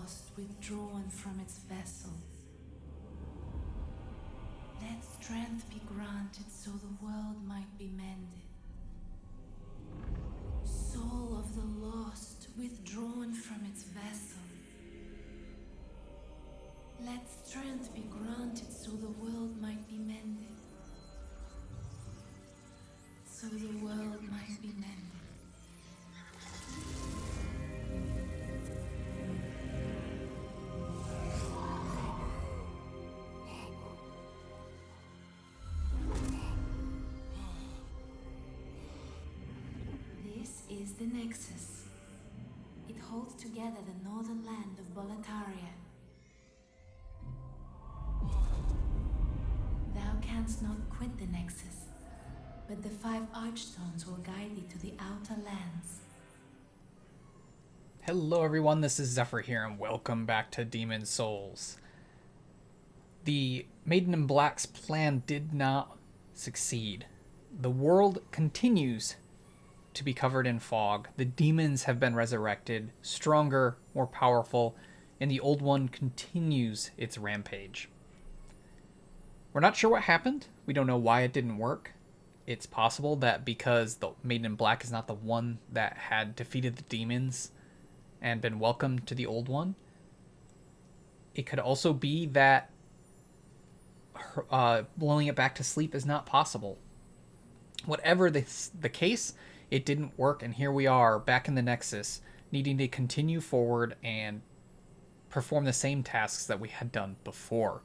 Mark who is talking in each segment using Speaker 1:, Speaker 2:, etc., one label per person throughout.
Speaker 1: lost withdrawn from its vessel. Let strength be granted so the world might be mended. Soul of the lost withdrawn from its vessel. Let strength be granted so the world might be mended. So the world might be mended. This is the Nexus. It holds together the northern land of Boletaria. Thou canst not quit the Nexus, but the 5 Archstones will guide thee to the outer lands.
Speaker 2: Hello everyone, this is Zephyr here, and welcome back to Demon Souls. The Maiden in Black's plan did not succeed. The world continues to be covered in fog. The demons have been resurrected, stronger, more powerful, and the old one continues its rampage. We're not sure what happened. We don't know why it didn't work. It's possible that because the Maiden in Black is not the one that had defeated the demons and been welcomed to the old one, it could also be that blowing it back to sleep is not possible. Whatever the case, it didn't work, and here we are back in the Nexus, needing to continue forward and perform the same tasks that we had done before.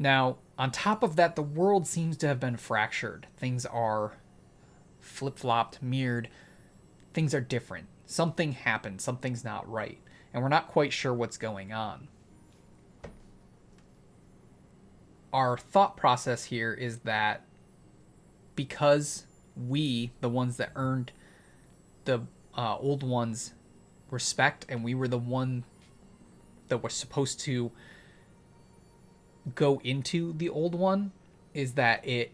Speaker 2: Now, on top of that, the world seems to have been fractured. Things are flip-flopped, mirrored. Things are different. Something happened. Something's not right. And we're not quite sure what's going on. Our thought process here is that because we, the ones that earned the old one's respect, and we were the one that was supposed to go into the old one, is that it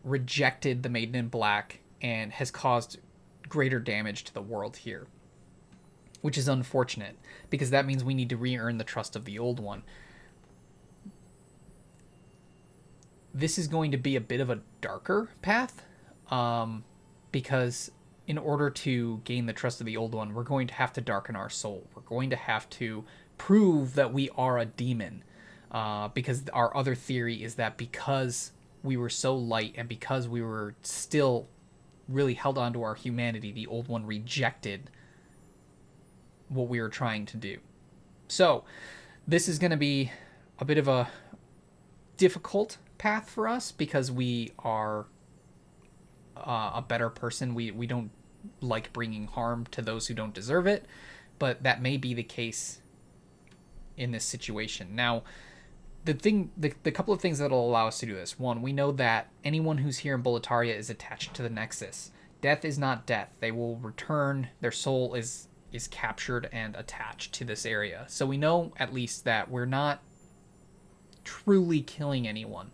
Speaker 2: rejected the Maiden in Black and has caused greater damage to the world here, which is unfortunate because that means we need to re-earn the trust of the old one. This is going to be a bit of a darker path, because in order to gain the trust of the old one, we're going to have to darken our soul. We're going to have to prove that we are a demon. Because our other theory is that because we were so light and because we were still really held on to our humanity, the old one rejected what we were trying to do. So this is going to be a bit of a difficult path for us because we are a better person. We don't like bringing harm to those who don't deserve it, but that may be the case in this situation. Now, the couple of things that'll allow us to do this. One, we know that anyone who's here in Boletaria is attached to the Nexus. Death is not death. They will return. Their soul is captured and attached to this area. So we know at least that we're not truly killing anyone.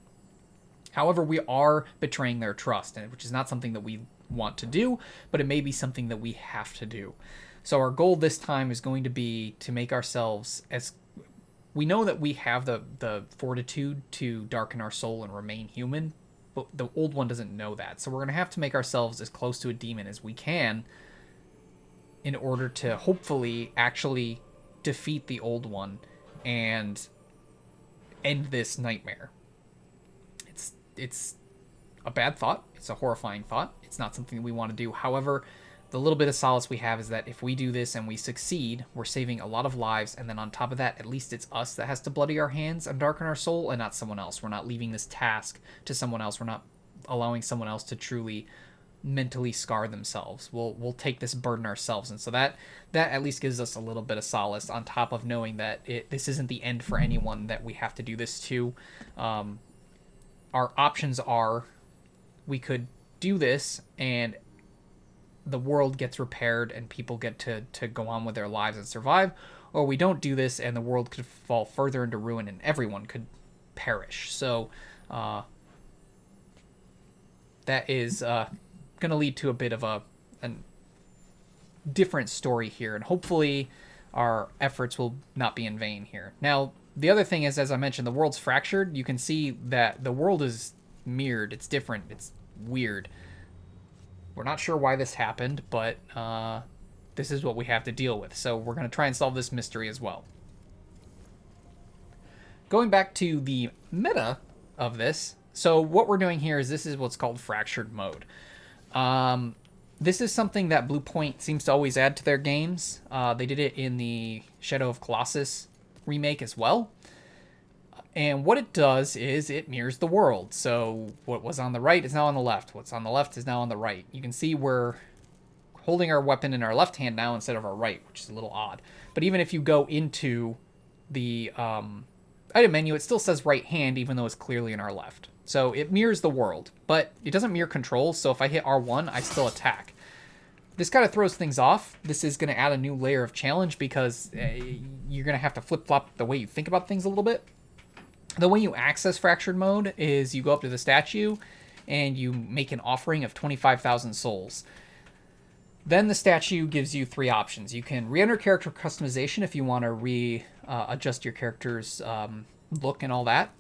Speaker 2: However, we are betraying their trust, which is not something that we want to do, but it may be something that we have to do. So our goal this time is going to be to make ourselves as... We know that we have the fortitude to darken our soul and remain human, but the old one doesn't know that. So we're going to have to make ourselves as close to a demon as we can in order to hopefully actually defeat the old one and end this nightmare. It's a bad thought. It's a horrifying thought. It's not something we want to do. However, the little bit of solace we have is that if we do this and we succeed, we're saving a lot of lives, and then on top of that, at least it's us that has to bloody our hands and darken our soul and not someone else. We're not leaving this task to someone else. We're not allowing someone else to truly mentally scar themselves. We'll take this burden ourselves, and so that at least gives us a little bit of solace on top of knowing that this isn't the end for anyone that we have to do this to. Our options are we could do this and the world gets repaired and people get to go on with their lives and survive, or we don't do this and the world could fall further into ruin and everyone could perish. So that is going to lead to a bit of a different story here, and hopefully our efforts will not be in vain here. Now, the other thing is, as I mentioned, the world's fractured. You can see that the world is mirrored. It's different. It's weird. We're not sure why this happened, but this is what we have to deal with. So we're going to try and solve this mystery as well. Going back to the meta of this, so what we're doing here is this is what's called fractured mode. This is something that Blue Point seems to always add to their games. They did it in the Shadow of Colossus remake as well. And what it does is it mirrors the world. So what was on the right is now on the left. What's on the left is now on the right. You can see we're holding our weapon in our left hand now instead of our right, which is a little odd. But even if you go into the item menu, it still says right hand, even though it's clearly in our left. So it mirrors the world, but it doesn't mirror controls. So if I hit R1, I still attack. This kind of throws things off. This is going to add a new layer of challenge because you're going to have to flip-flop the way you think about things a little bit. The way you access fractured mode is you go up to the statue and you make an offering of 25,000 souls. Then the statue gives you three options. You can re-enter character customization if you want to adjust your character's look and all that.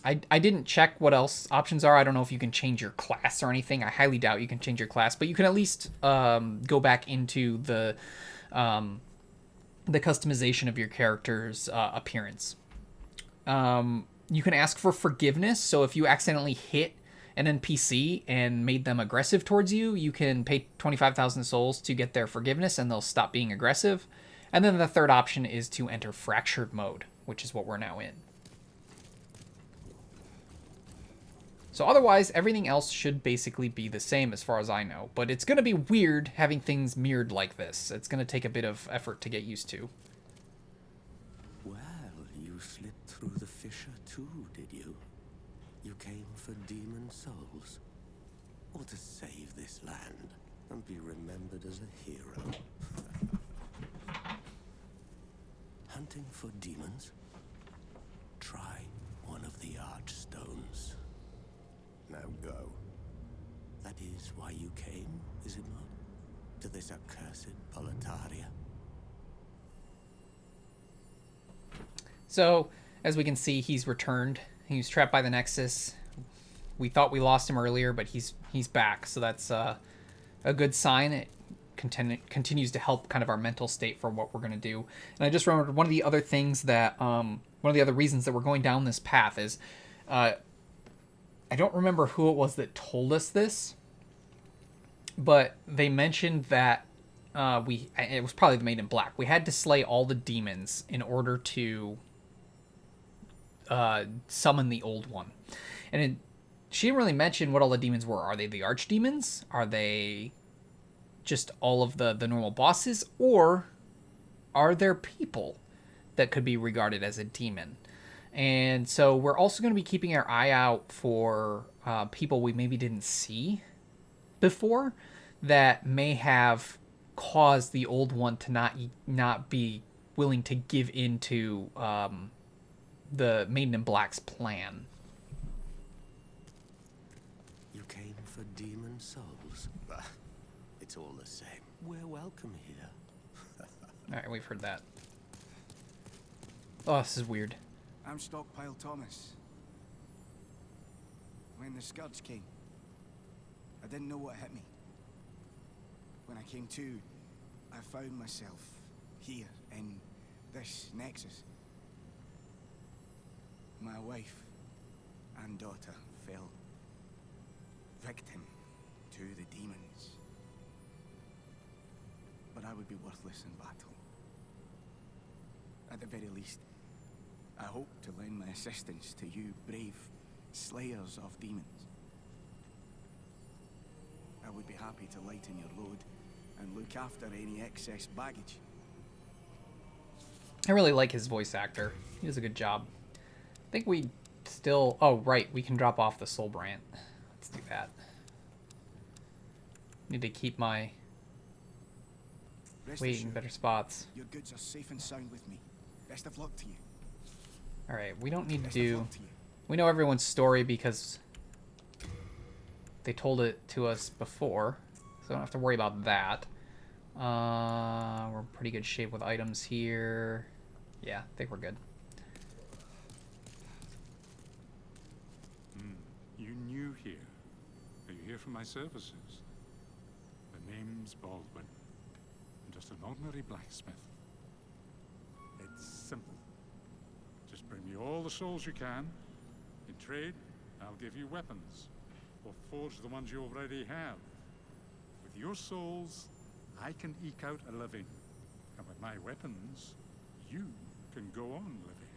Speaker 2: I didn't check what else options are. I don't know if you can change your class or anything. I highly doubt you can change your class, but you can at least go back into the customization of your character's appearance. You can ask for forgiveness. So if you accidentally hit an NPC and made them aggressive towards you, you can pay 25,000 souls to get their forgiveness and they'll stop being aggressive. And then the third option is to enter fractured mode, which is what we're now in. So otherwise, everything else should basically be the same as far as I know. But it's going to be weird having things mirrored like this. It's going to take a bit of effort to get used to.
Speaker 3: Well, you slipped through the fissure too, did you? You came for demon souls? Or to save this land and be remembered as a hero? Hunting for demons? Try one of the archstones. Now go. That is why you came, is it not? To this accursed Boletaria?
Speaker 2: So, as we can see, he's returned. He was trapped by the Nexus. We thought we lost him earlier, but he's back. So that's a good sign. It continues to help kind of our mental state for what we're going to do. And I just remembered one of the other things that, one of the other reasons that we're going down this path is, I don't remember who it was that told us this, but they mentioned that it was probably the Maid in Black. We had to slay all the demons in order to summon the old one. And she didn't really mention what all the demons were. Are they the archdemons? Are they just all of the normal bosses? Or are there people that could be regarded as a demon? And so we're also going to be keeping our eye out for people we maybe didn't see before that may have caused the old one to not be willing to give into the Maiden in Black's plan.
Speaker 3: You came for demon souls? Bah, it's all the same. We're welcome here.
Speaker 2: All right, we've heard that. Oh, this is weird.
Speaker 4: I'm Stockpile Thomas. When the Scourge came, I didn't know what hit me. When I came to, I found myself here in this Nexus. My wife and daughter fell victim to the demons. But I would be worthless in battle. At the very least, I hope to lend my assistance to you brave slayers of demons. I would be happy to lighten your load and look after any excess baggage.
Speaker 2: I really like his voice actor. He does a good job. I think we still... Oh, right. We can drop off the soul brand. Let's do that. Need to keep my
Speaker 4: Rest
Speaker 2: weight in
Speaker 4: assured,
Speaker 2: better spots.
Speaker 4: your goods are safe and sound with me. Best of luck to you.
Speaker 2: Alright, we don't need to
Speaker 4: Best of
Speaker 2: do...
Speaker 4: luck to you.
Speaker 2: We know everyone's story because they told it to us before, so I don't have to worry about that. We're in pretty good shape with items here. Yeah, I think we're good.
Speaker 5: You new here? Are you here for my services? The name's Baldwin. I'm just an ordinary blacksmith. It's simple. Just bring me all the souls you can. In trade, I'll give you weapons. Or forge the ones you already have. With your souls, I can eke out a living. And with my weapons, you can go on living.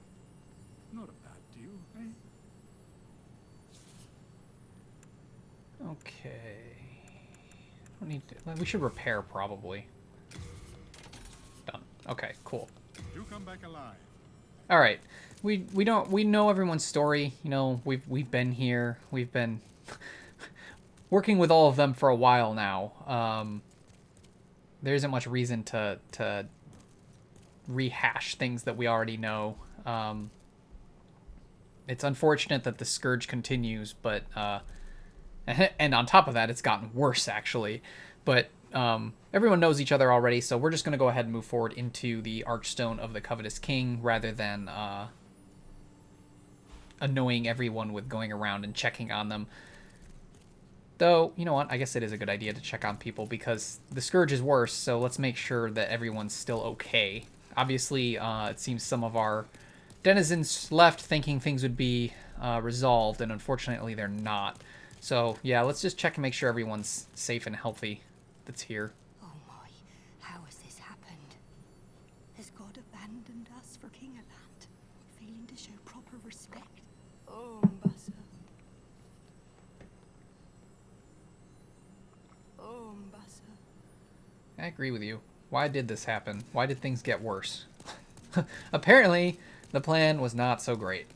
Speaker 5: Not a bad deal, eh?
Speaker 2: Okay. Don't need to, we should repair probably. Done. Okay, cool.
Speaker 5: You come back alive.
Speaker 2: All right. We know everyone's story. You know, we've been here. We've been working with all of them for a while now. There isn't much reason to rehash things that we already know. It's unfortunate that the scourge continues, but and on top of that, it's gotten worse actually. But everyone knows each other already, so we're just going to go ahead and move forward into the Archstone of the Covetous King rather than annoying everyone with going around and checking on them. Though, you know what? I guess it is a good idea to check on people because the scourge is worse, so let's make sure that everyone's still okay. Obviously, it seems some of our denizens left thinking things would be resolved, and unfortunately they're not. So, yeah, let's just check and make sure everyone's safe and healthy that's here.
Speaker 6: Oh my, how has this happened? Has God abandoned us for King of Land, failing to show proper respect? Oh, Mbassa. Oh, Mbassa.
Speaker 2: I agree with you. Why did this happen? Why did things get worse? Apparently, the plan was not so great.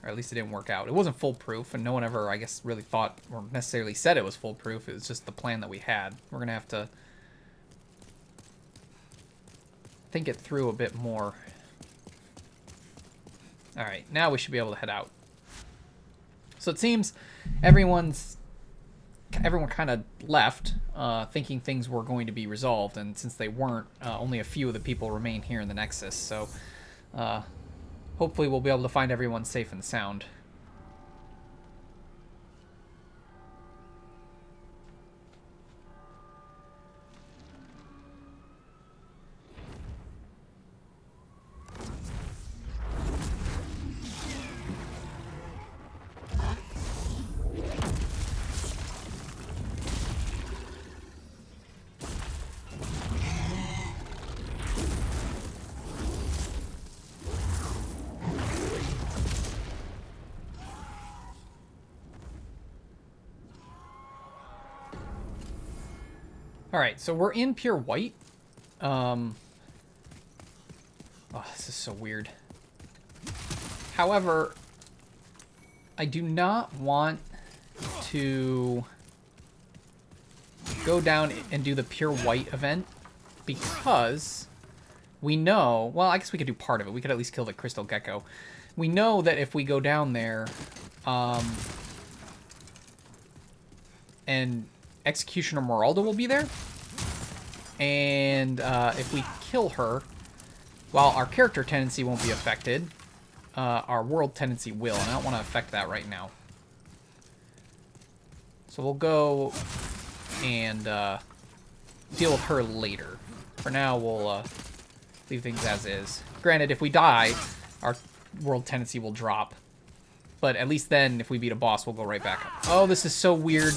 Speaker 2: Or at least it didn't work out. It wasn't foolproof, and no one ever, I guess, really thought or necessarily said it was foolproof. It was just the plan that we had. We're going to have to think it through a bit more. Alright, now we should be able to head out. So it seems everyone kind of left thinking things were going to be resolved, and since they weren't, only a few of the people remain here in the Nexus, so hopefully we'll be able to find everyone safe and sound. Alright, so we're in pure white. Oh, this is so weird. However, I do not want to go down and do the pure white event because we know, well, I guess we could do part of it. We could at least kill the crystal gecko. We know that if we go down there, and Executioner Meralda will be there. And if we kill her, while our character tendency won't be affected, our world tendency will, and I don't want to affect that right now. So we'll go and deal with her later. For now, we'll leave things as is. Granted, if we die, our world tendency will drop. But at least then, if we beat a boss, we'll go right back up. Oh, this is so weird.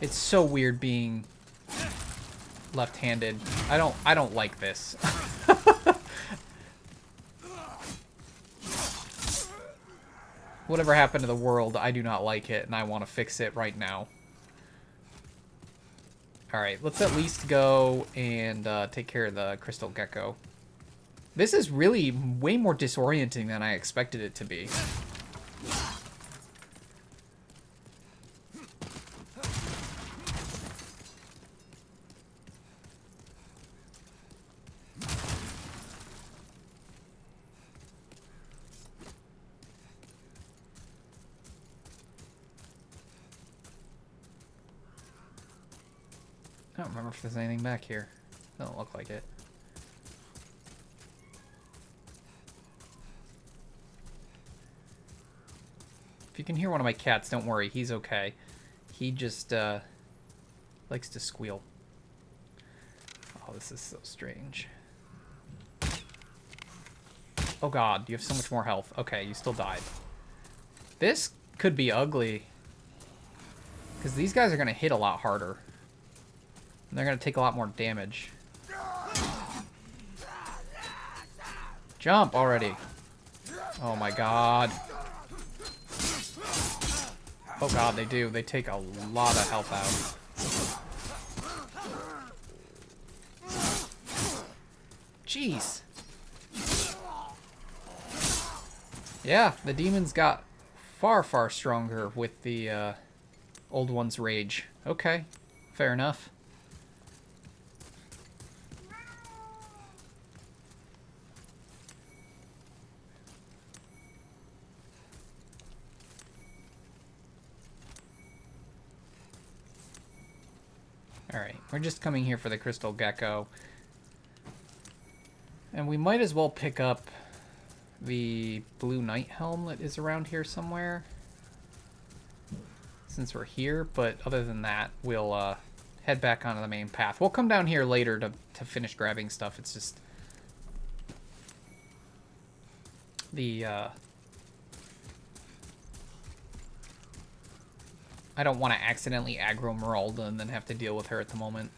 Speaker 2: It's so weird being left-handed. I don't like this. Whatever happened to the world, I do not like it, and I want to fix it right now. Alright, let's at least go and take care of the crystal gecko. This is really way more disorienting than I expected it to be. I don't remember if there's anything back here. Doesn't look like it. If you can hear one of my cats, don't worry. He's okay. He just likes to squeal. Oh, this is so strange. Oh god, you have so much more health. Okay, you still died. This could be ugly. Because these guys are going to hit a lot harder. And they're going to take a lot more damage. Jump already. Oh my god. Oh god, they do. They take a lot of health out. Jeez. Yeah, the demons got far, far stronger with the old one's rage. Okay, fair enough. Alright, we're just coming here for the crystal gecko. And we might as well pick up the blue knight helm that is around here somewhere. Since we're here, but other than that, we'll head back onto the main path. We'll come down here later to finish grabbing stuff. It's just... the... I don't want to accidentally aggro Meralda and then have to deal with her at the moment.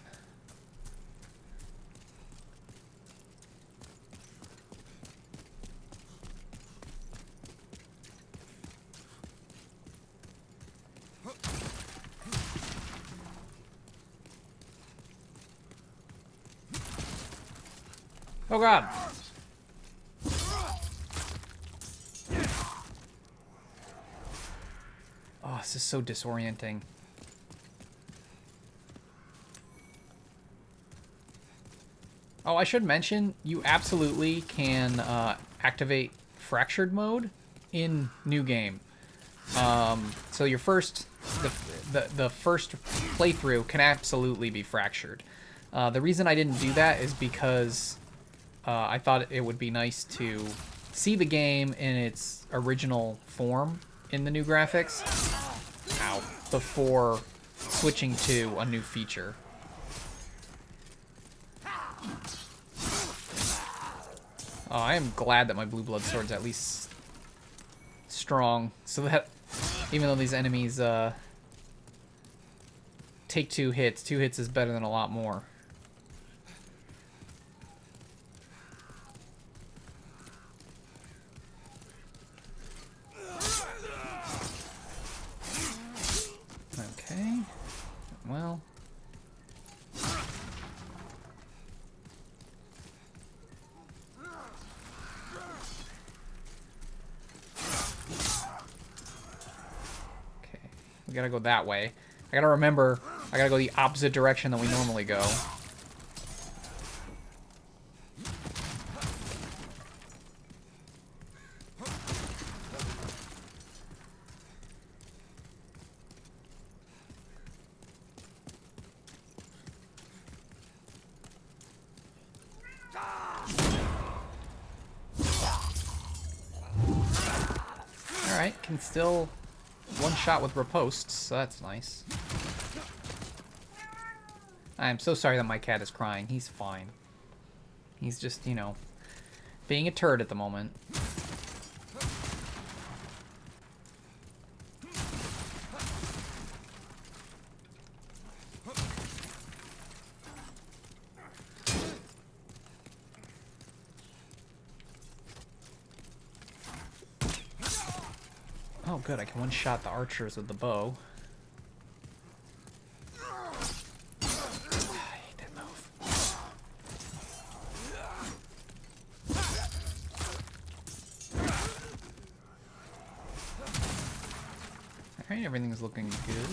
Speaker 2: Oh god! Oh, this is so disorienting. Oh, I should mention, you absolutely can activate fractured mode in new game. So your first, the first playthrough can absolutely be fractured. The reason I didn't do that is because I thought it would be nice to see the game in its original form in the new graphics. Ow. Before switching to a new feature. Oh, I am glad that my blue blood sword's at least strong, so that even though these enemies take 2 hits, 2 hits is better than a lot more. Okay, well. Okay, we gotta go that way. I gotta remember, I gotta go the opposite direction than we normally go. Alright, can still one shot with riposts, so that's nice. I am so sorry that my cat is crying. He's fine. He's just, you know, being a turd at the moment. Oh, good. I can one-shot the archers with the bow. I hate that move. Alright, everything's looking good.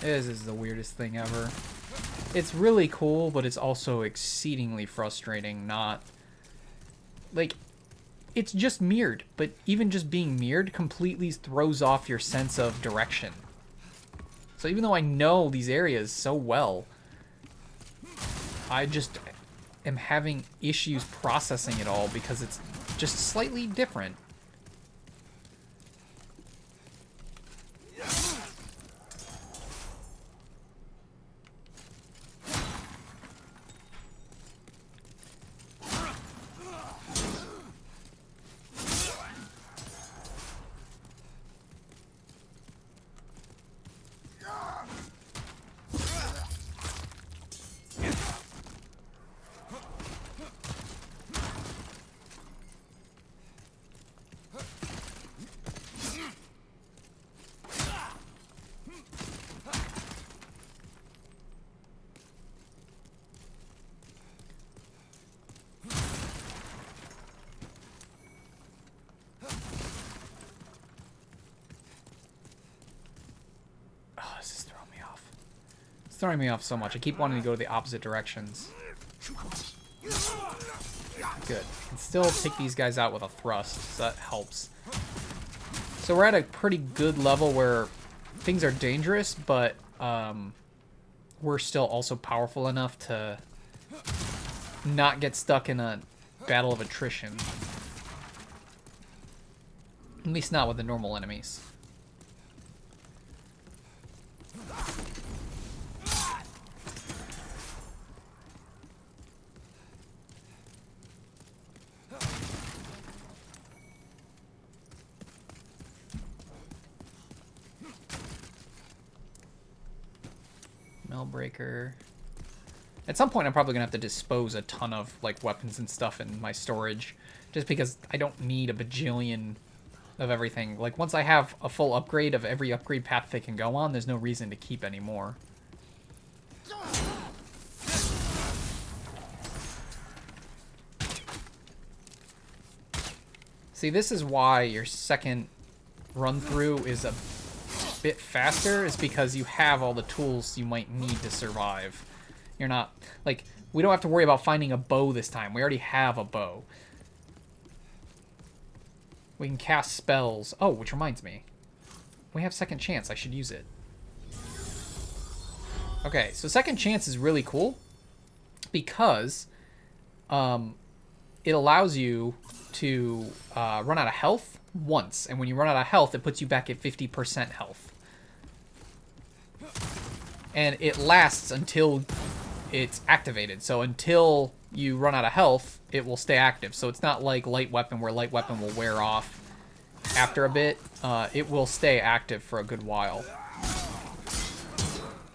Speaker 2: This is the weirdest thing ever. It's really cool, but it's also exceedingly frustrating. Not... like... it's just mirrored, but even just being mirrored completely throws off your sense of direction. So even though I know these areas so well, I just am having issues processing it all because it's just slightly different. It's throwing me off so much. I keep wanting to go the opposite directions. Good. I can still take these guys out with a thrust, so that helps. So we're at a pretty good level where things are dangerous, but we're still also powerful enough to not get stuck in a battle of attrition. At least not with the normal enemies. Breaker. At some point I'm probably gonna have to dispose a ton of like weapons and stuff in my storage just because I don't need a bajillion of everything. Like once I have a full upgrade of every upgrade path they can go on, there's no reason to keep any more. See, this is why your second run through is a bit faster, is because you have all the tools you might need to survive. You're not, like, we don't have to worry about finding a bow this time. We already have a bow. We can cast spells. Oh, which reminds me. We have second chance. I should use it. Okay, so second chance is really cool because it allows you to run out of health once. And when you run out of health, it puts you back at 50% health. And it lasts until it's activated. So until you run out of health, it will stay active. So it's not like light weapon, where light weapon will wear off after a bit. It will stay active for a good while.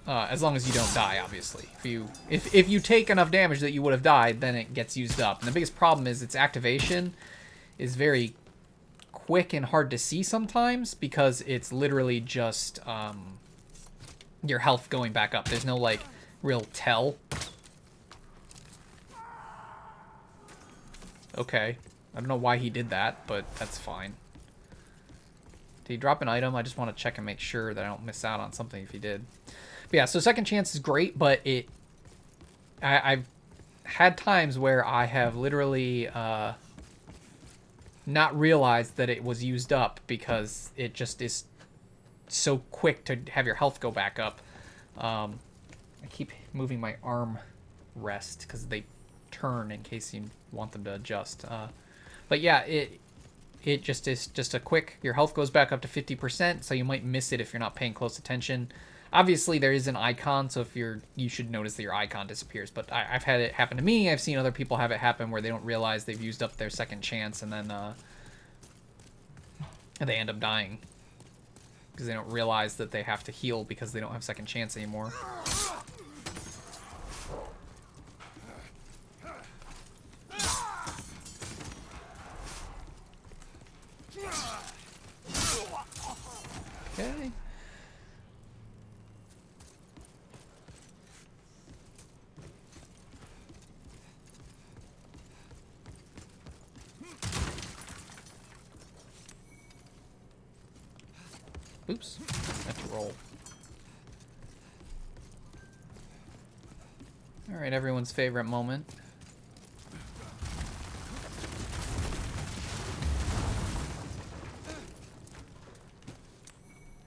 Speaker 2: As long as you don't die, obviously. If you take enough damage that you would have died, then it gets used up. And the biggest problem is its activation is very quick and hard to see sometimes because it's literally just your health going back up. There's no like real tell. Okay. I don't know why he did that, but that's fine. Did he drop an item? I just want to check and make sure that I don't miss out on something if he did. But yeah, so second chance is great, but I've had times where I have literally not realized that it was used up because it just is so quick to have your health go back up. I keep moving my arm rest because they turn in case you want them to adjust. But yeah, it just is just a quick, your health goes back up to 50%, so you might miss it if you're not paying close attention. Obviously, there is an icon, so if you should notice that your icon disappears. But I've had it happen to me. I've seen other people have it happen where they don't realize they've used up their second chance, and then they end up dying because they don't realize that they have to heal because they don't have second chance anymore. Okay. Oops, I have to roll. Alright, everyone's favorite moment.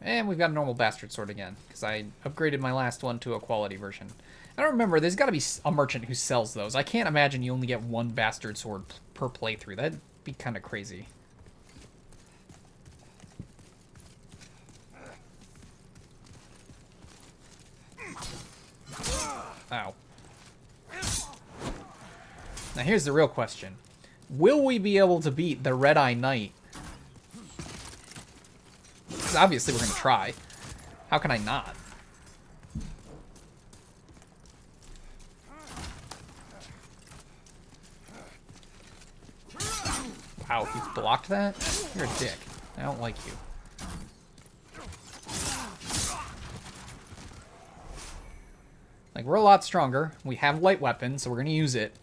Speaker 2: And we've got a normal bastard sword again, because I upgraded my last one to a quality version. I don't remember, there's got to be a merchant who sells those. I can't imagine you only get one bastard sword per playthrough. That'd be kind of crazy. Ow. Now here's the real question. Will we be able to beat the Red-Eye Knight? Because obviously we're going to try. How can I not? Wow, you blocked that? You're a dick. I don't like you. Like, we're a lot stronger. We have light weapons, so we're going to use it.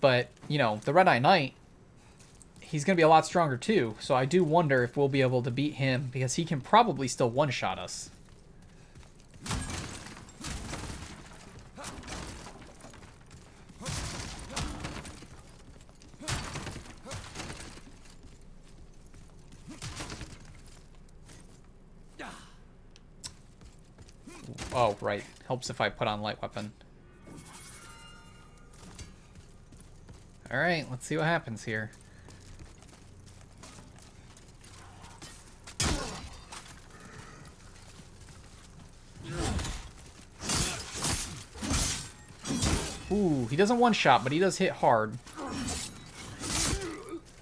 Speaker 2: But, you know, the Red-Eye Knight, he's going to be a lot stronger too. So I do wonder if we'll be able to beat him, because he can probably still one-shot us. Oh, right. Helps if I put on light weapon. Alright, let's see what happens here. Ooh, he doesn't one-shot, but he does hit hard.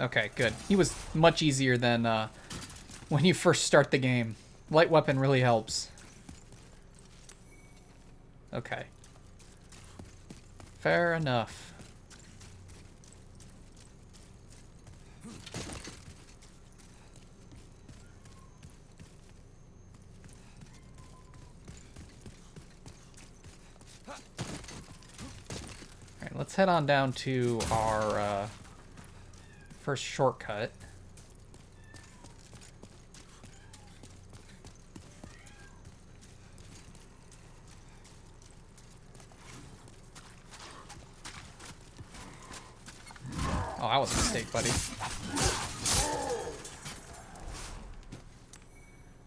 Speaker 2: Okay, good. He was much easier than when you first start the game. Light weapon really helps. Okay. Fair enough. Alright, let's head on down to our first shortcut. Oh, that was a mistake, buddy.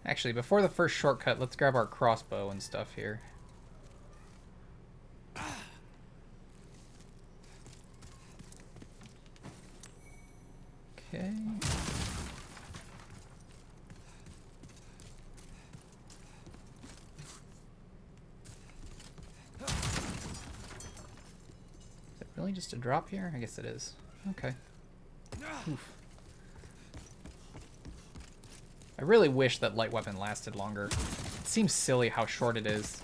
Speaker 2: Actually, before the first shortcut, let's grab our crossbow and stuff here. Okay. Is it really just a drop here? I guess it is. Okay. Oof. I really wish that light weapon lasted longer. It seems silly how short it is.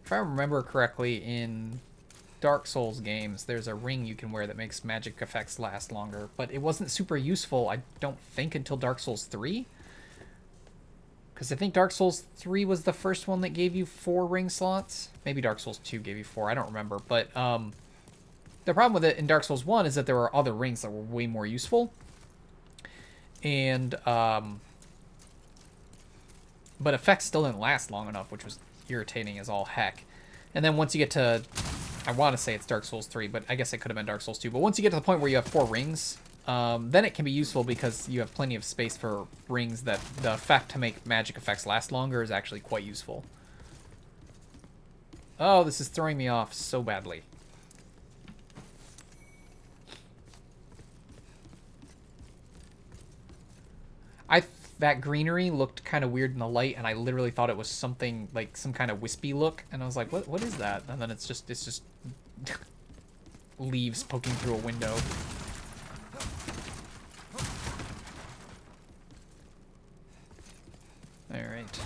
Speaker 2: If I remember correctly, in Dark Souls games, there's a ring you can wear that makes magic effects last longer, but it wasn't super useful, I don't think, until Dark Souls 3. Because I think Dark Souls 3 was the first one that gave you 4 ring slots. Maybe Dark Souls 2 gave you 4, I don't remember. But the problem with it in Dark Souls 1 is that there were other rings that were way more useful. And, but effects still didn't last long enough, which was irritating as all heck. And then once you get to, I want to say it's Dark Souls 3, but I guess it could have been Dark Souls 2. But once you get to the point where you have 4 rings, then it can be useful because you have plenty of space for rings that the effect to make magic effects last longer is actually quite useful. Oh, this is throwing me off so badly. That greenery looked kind of weird in the light, and I literally thought it was something like some kind of wispy look, and I was like, what is that? And then it's just leaves poking through a window. Alright.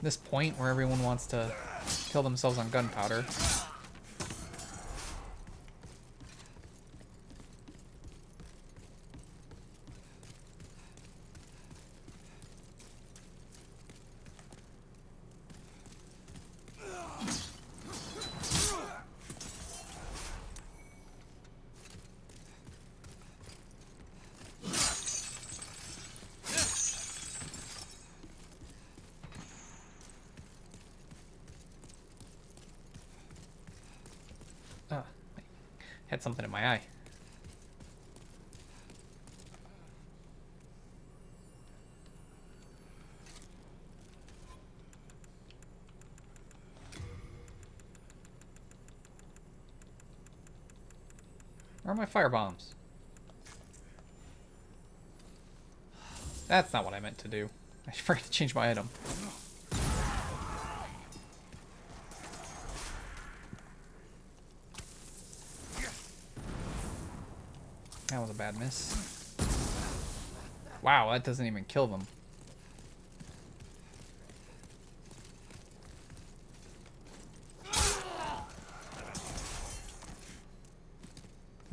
Speaker 2: This point where everyone wants to kill themselves on gunpowder. Had something in my eye. Where are my fire bombs? That's not what I meant to do. I forgot to change my item. That was a bad miss. Wow, that doesn't even kill them.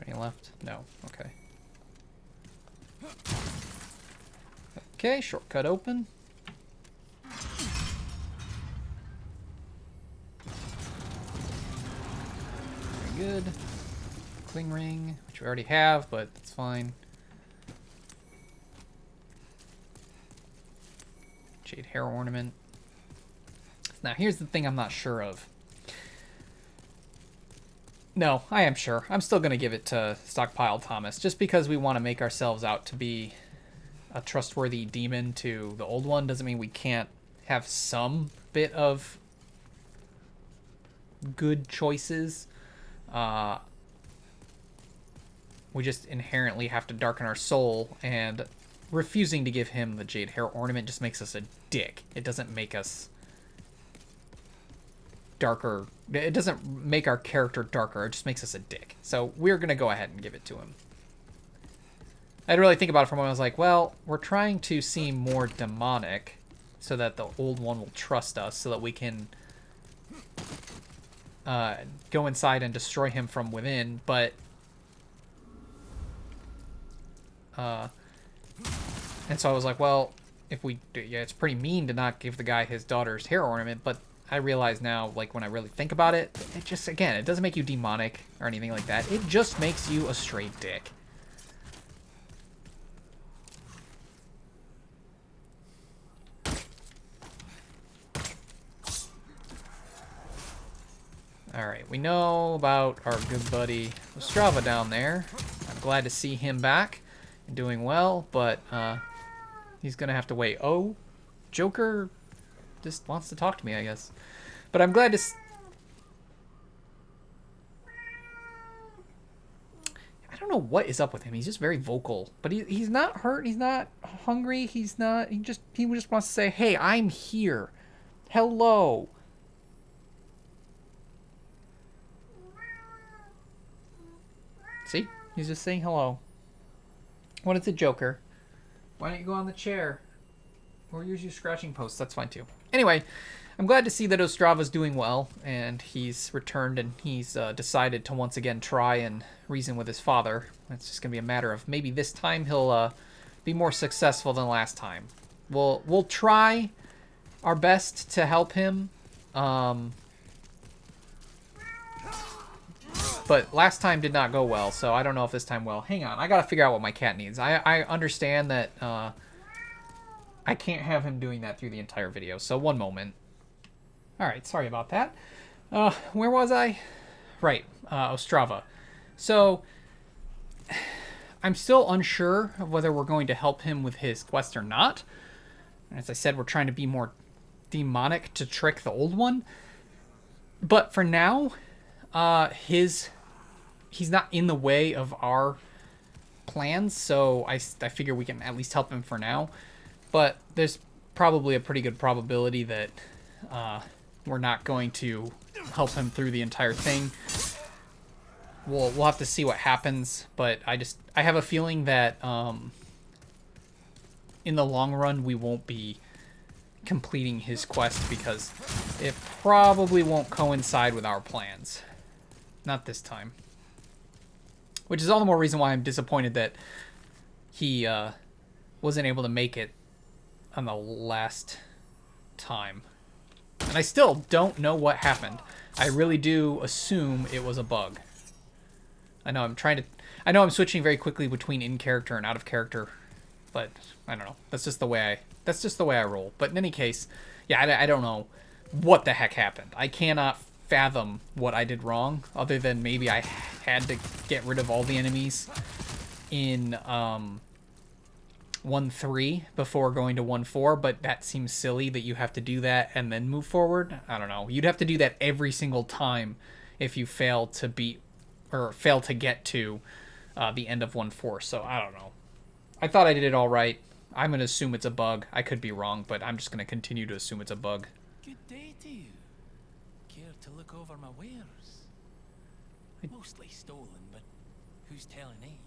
Speaker 2: Any left? No. Okay. Okay, shortcut open. Very good. Cling ring, which we already have, but that's fine. Jade hair ornament. Now, here's the thing I'm not sure of. No, I am sure. I'm still going to give it to Stockpile Thomas, just because we want to make ourselves out to be a trustworthy demon to the old one doesn't mean we can't have some bit of good choices. We just inherently have to darken our soul, and refusing to give him the jade hair ornament just makes us a dick. It doesn't make us darker. It doesn't make our character darker. It just makes us a dick. So we're going to go ahead and give it to him. I had to really think about it for a moment. I was like, well, we're trying to seem more demonic so that the old one will trust us, so that we can go inside and destroy him from within. But and so I was like, well, if we do, yeah, it's pretty mean to not give the guy his daughter's hair ornament, but I realize now, like, when I really think about it, it just, again, it doesn't make you demonic or anything like that. It just makes you a straight dick. Alright, we know about our good buddy Ostrava down there. I'm glad to see him back and doing well, but he's going to have to wait. Oh, Joker just wants to talk to me, I guess. But I'm glad to... I don't know what is up with him. He's just very vocal. But he's not hurt. He's not hungry. He's not... He just wants to say, hey, I'm here. Hello. See? He's just saying hello. What is it, Joker? Why don't you go on the chair? Or use your scratching post. That's fine, too. Anyway, I'm glad to see that Ostrava's doing well, and he's returned, and he's decided to once again try and reason with his father. It's just going to be a matter of maybe this time he'll be more successful than last time. We'll try our best to help him. But last time did not go well, so I don't know if this time will. Hang on, I gotta figure out what my cat needs. I understand that I can't have him doing that through the entire video, so one moment. Alright, sorry about that. Where was I? Right, Ostrava. So, I'm still unsure of whether we're going to help him with his quest or not. As I said, we're trying to be more demonic to trick the old one. But for now, he's not in the way of our plans, so I figure we can at least help him for now. But there's probably a pretty good probability that we're not going to help him through the entire thing. We'll have to see what happens, but I have a feeling that in the long run we won't be completing his quest because it probably won't coincide with our plans. Not this time. Which is all the more reason why I'm disappointed that he wasn't able to make it on the last time. And I still don't know what happened. I really do assume it was a bug. I know I'm switching very quickly between in character and out of character, but I don't know. That's just the way I roll. But in any case, yeah, I don't know what the heck happened. I cannot fathom what I did wrong, other than maybe I had to get rid of all the enemies in 1.3 before going to 1.4, but that seems silly that you have to do that and then move forward. I don't know. You'd have to do that every single time if you fail to beat or fail to get to the end of 1/4. So I don't know. I thought I did it all right. I'm gonna assume it's a bug. I could be wrong, but I'm just gonna continue to assume it's a bug.
Speaker 7: Good day to you. Care to look over my wares? Mostly stolen, but who's telling, eh?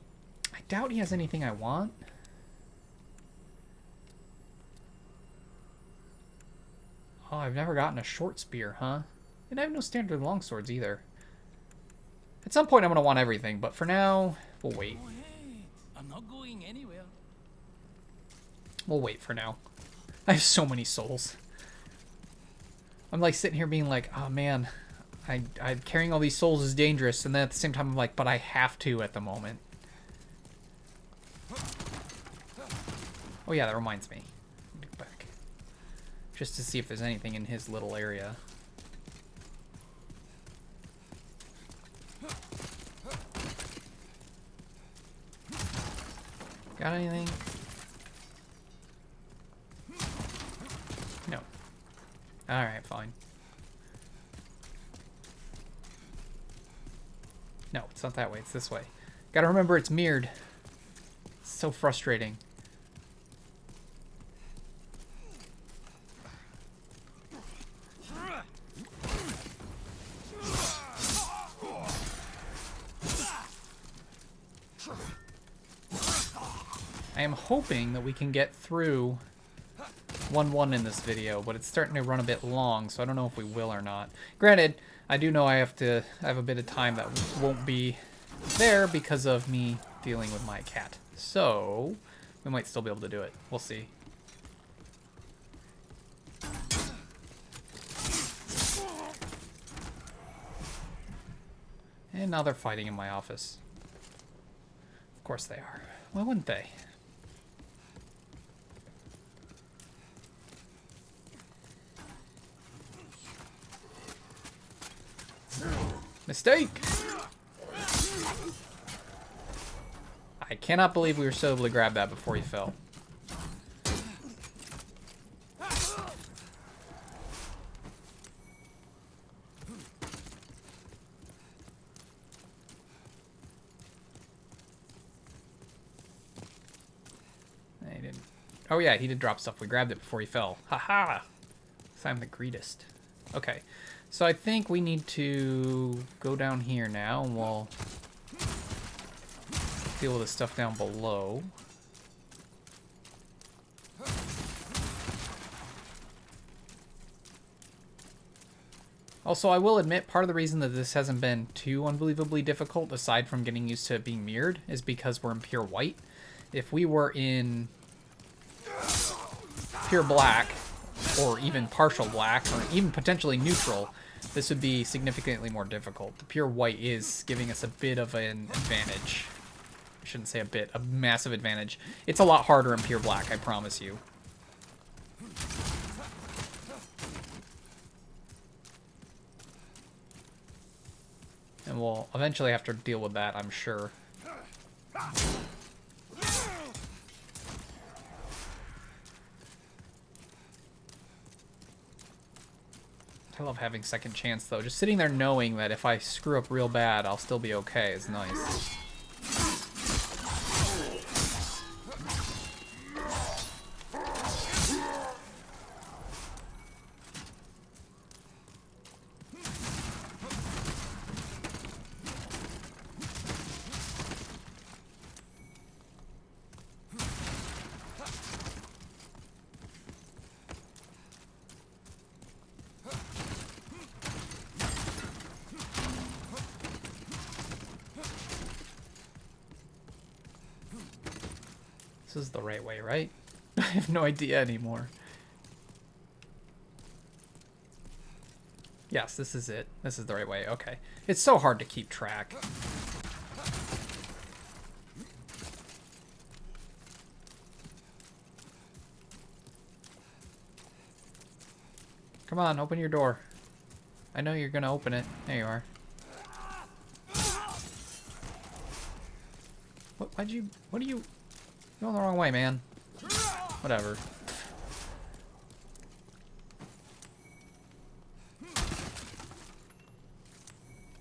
Speaker 2: I doubt he has anything I want. Oh, I've never gotten a short spear, huh? And I have no standard longswords either. At some point I'm gonna want everything, but for now, we'll wait.
Speaker 7: Go ahead. I'm not going anywhere.
Speaker 2: We'll wait for now. I have so many souls. I'm like sitting here being like, oh man, I carrying all these souls is dangerous, and then at the same time I'm like, but I have to at the moment. Oh yeah, that reminds me. Go back. Just to see if there's anything in his little area. Got anything? No. Alright, fine. No, it's not that way. It's this way. Gotta remember it's mirrored. It's so frustrating. I am hoping that we can get through 1-1 in this video, but it's starting to run a bit long, so I don't know if we will or not. Granted, I do know I have a bit of time that won't be there because of me dealing with my cat. So, we might still be able to do it. We'll see. And now they're fighting in my office. Of course they are. Why wouldn't they? Mistake! I cannot believe we were still able to grab that before he fell. He didn't. Oh yeah, he did drop stuff. We grabbed it before he fell. Haha! So I'm the greatest. Okay. So I think we need to go down here now, and we'll deal with the stuff down below. Also, I will admit, part of the reason that this hasn't been too unbelievably difficult, aside from getting used to it being mirrored, is because we're in pure white. If we were in pure black, or even partial black, or even potentially neutral, this would be significantly more difficult. The pure white is giving us a bit of an advantage. I shouldn't say a bit, a massive advantage. It's a lot harder in pure black, I promise you. And we'll eventually have to deal with that, I'm sure. I love having second chance, though. Just sitting there knowing that if I screw up real bad, I'll still be okay is nice. This is the right way, right? I have no idea anymore. Yes, this is it. This is the right way. Okay. It's so hard to keep track. Come on, open your door. I know you're gonna open it. There you are. What are you... You're going the wrong way, man. Whatever.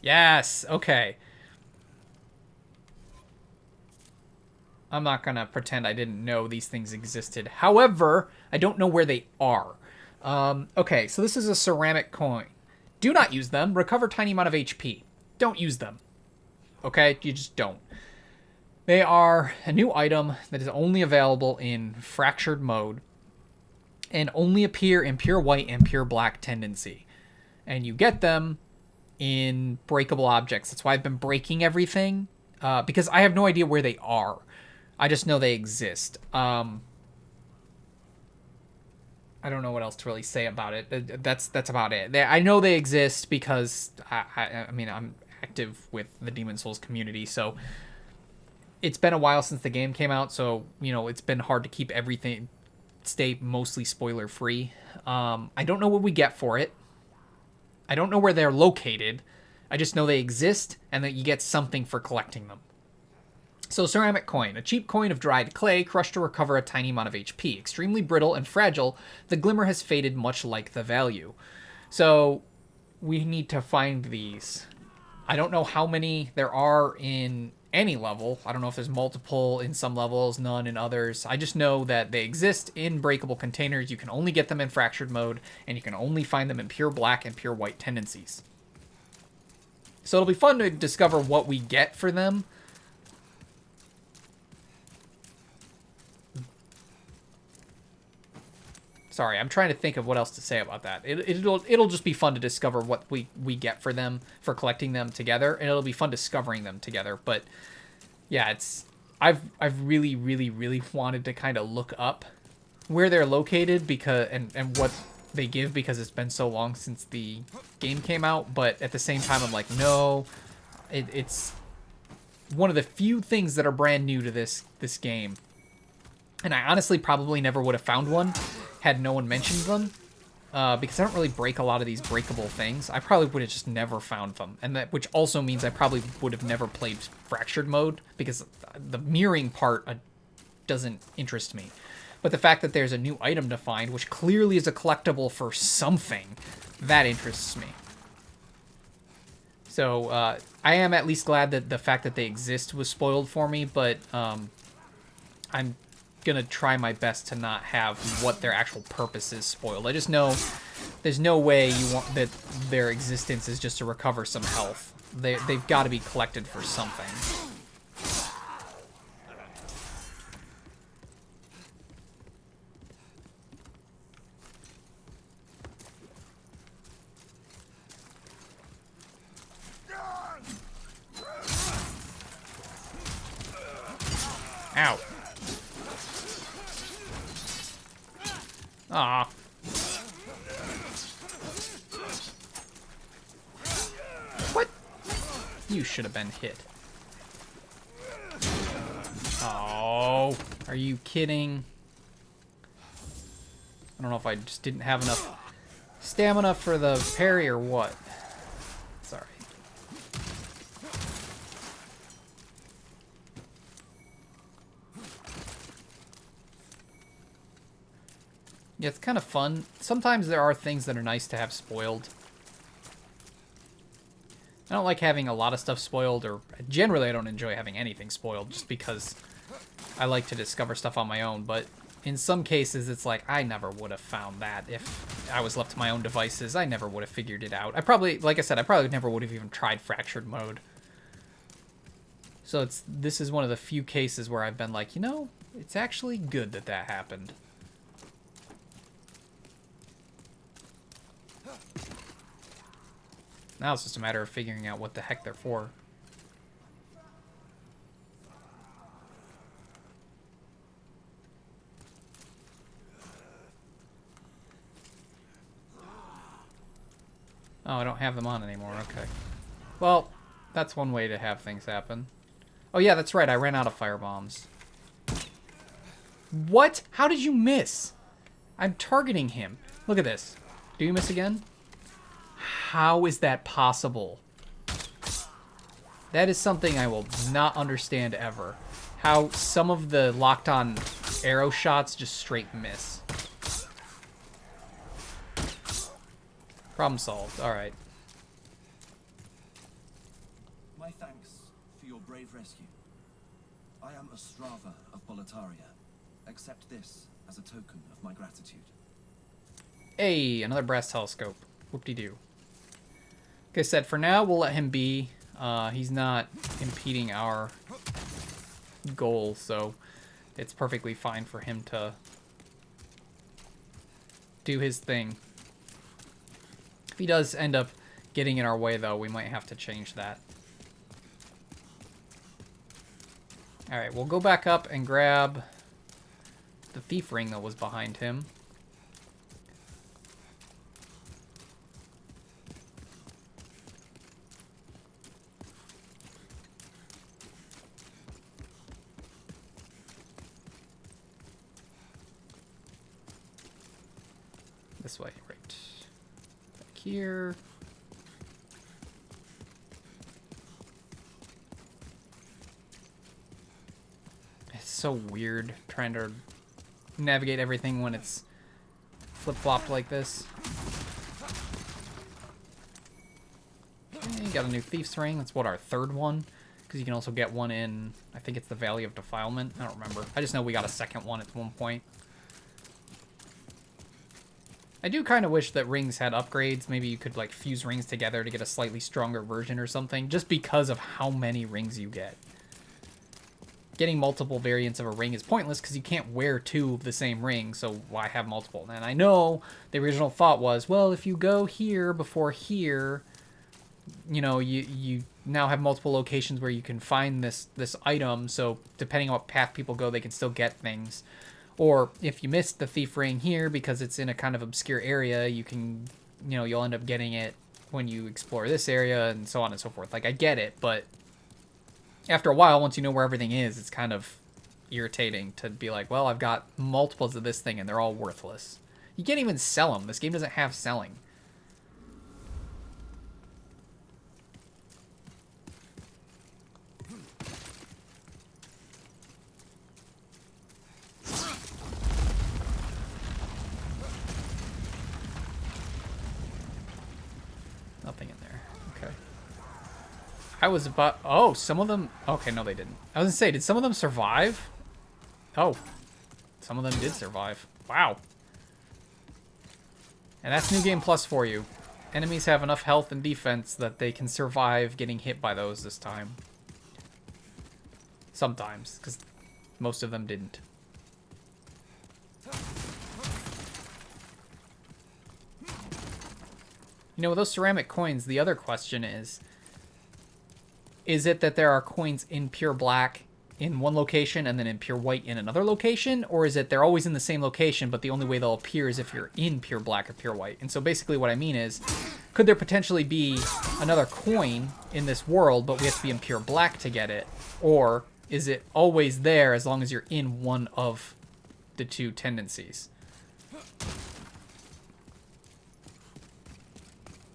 Speaker 2: Yes! Okay. I'm not going to pretend I didn't know these things existed. However, I don't know where they are. Okay, so this is a ceramic coin. Do not use them. Recover tiny amount of HP. Don't use them. Okay? You just don't. They are a new item that is only available in fractured mode and only appear in pure white and pure black tendency. And you get them in breakable objects. That's why I've been breaking everything, because I have no idea where they are. I just know they exist. I don't know what else to really say about it. That's about it. I know they exist because I mean, I'm active with the Demon Souls community, so it's been a while since the game came out, so it's been hard to keep everything stay mostly spoiler free. I don't know what we get for it. I don't know where they're located. I just know they exist and that you get something for collecting them. So, ceramic coin. A cheap coin of dried clay, crushed to recover a tiny amount of HP. Extremely brittle and fragile, the glimmer has faded much like the value. So, we need to find these. I don't know how many there are in any level. I don't know if there's multiple in some levels, none in others. I just know that they exist in breakable containers. You can only get them in fractured mode, and you can only find them in pure black and pure white tendencies. So it'll be fun to discover what we get for them. Sorry, I'm trying to think of what else to say about that. It'll just be fun to discover what we get for them for collecting them together, and it'll be fun discovering them together. But yeah, I've really wanted to kind of look up where they're located because and what they give because it's been so long since the game came out. But at the same time, I'm like, no, it's one of the few things that are brand new to this game, and I honestly probably never would have found one had no one mentioned them, because I don't really break a lot of these breakable things. I probably would have just never found them, and which also means I probably would have never played fractured mode, because the mirroring part doesn't interest me. But the fact that there's a new item to find, which clearly is a collectible for something, that interests me. So I am at least glad that the fact that they exist was spoiled for me, but I'm gonna try my best to not have what their actual purpose is spoiled. I just know there's no way you want that their existence is just to recover some health. They've got to be collected for something. Ow. Aw. What? You should have been hit. Oh, are you kidding? I don't know if I just didn't have enough stamina for the parry or what. Sorry. Yeah, it's kind of fun. Sometimes there are things that are nice to have spoiled. I don't like having a lot of stuff spoiled, or generally I don't enjoy having anything spoiled, just because I like to discover stuff on my own. But in some cases, it's like, I never would have found that if I was left to my own devices. I never would have figured it out. I probably, like I said, I probably never would have even tried fractured mode. So this is one of the few cases where I've been like, it's actually good that that happened. Now it's just a matter of figuring out what the heck they're for. Oh, I don't have them on anymore. Okay. Well, that's one way to have things happen. Oh yeah, that's right. I ran out of firebombs. What? How did you miss? I'm targeting him. Look at this. Do you miss again? How is that possible? That is something I will not understand ever. How some of the locked-on arrow shots just straight miss. Problem solved. Alright.
Speaker 8: My thanks for your brave rescue. I am Ostrava of Boletaria. Accept this as a token of my gratitude.
Speaker 2: Hey, another brass telescope. Whoop-de-doo. Like I said, for now, we'll let him be. He's not impeding our goal, so it's perfectly fine for him to do his thing. If he does end up getting in our way, though, we might have to change that. Alright, we'll go back up and grab the thief ring that was behind him. This way, right. Back here. It's so weird trying to navigate everything when it's flip-flopped like this. Okay, got a new thief's ring. That's what, our third one? Because you can also get one in, I think it's the Valley of Defilement. I don't remember. I just know we got a second one at one point. I do kind of wish that rings had upgrades. Maybe you could like fuse rings together to get a slightly stronger version or something, just because of how many rings you get. Getting multiple variants of a ring is pointless because you can't wear two of the same ring, so why have multiple? And I know the original thought was, well, if you go here before here, you know, you now have multiple locations where you can find this item, so depending on what path people go, they can still get things. Or if you missed the thief ring here because it's in a kind of obscure area, you can, you know, you'll end up getting it when you explore this area and so on and so forth. Like, I get it, but after a while, once you know where everything is, it's kind of irritating to be like, well, I've got multiples of this thing and they're all worthless. You can't even sell them. This game doesn't have selling. Nothing in there. Okay. I was about... Oh, some of them... Okay, no, they didn't. I was gonna say, did some of them survive? Oh. Some of them did survive. Wow. And that's New Game Plus for you. Enemies have enough health and defense that they can survive getting hit by those this time. Sometimes, because most of them didn't. You know, with those ceramic coins, the other question is it that there are coins in pure black in one location and then in pure white in another location? Or is it they're always in the same location, but the only way they'll appear is if you're in pure black or pure white? And so basically what I mean is, could there potentially be another coin in this world, but we have to be in pure black to get it? Or is it always there as long as you're in one of the two tendencies?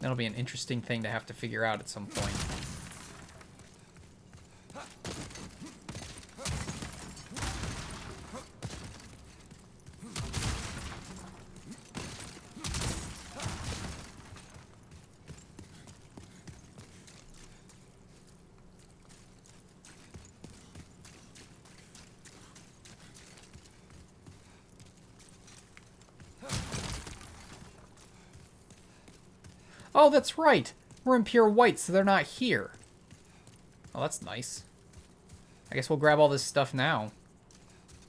Speaker 2: That'll be an interesting thing to have to figure out at some point. Oh, that's right. We're in pure white, so they're not here. Oh, that's nice. I guess we'll grab all this stuff now.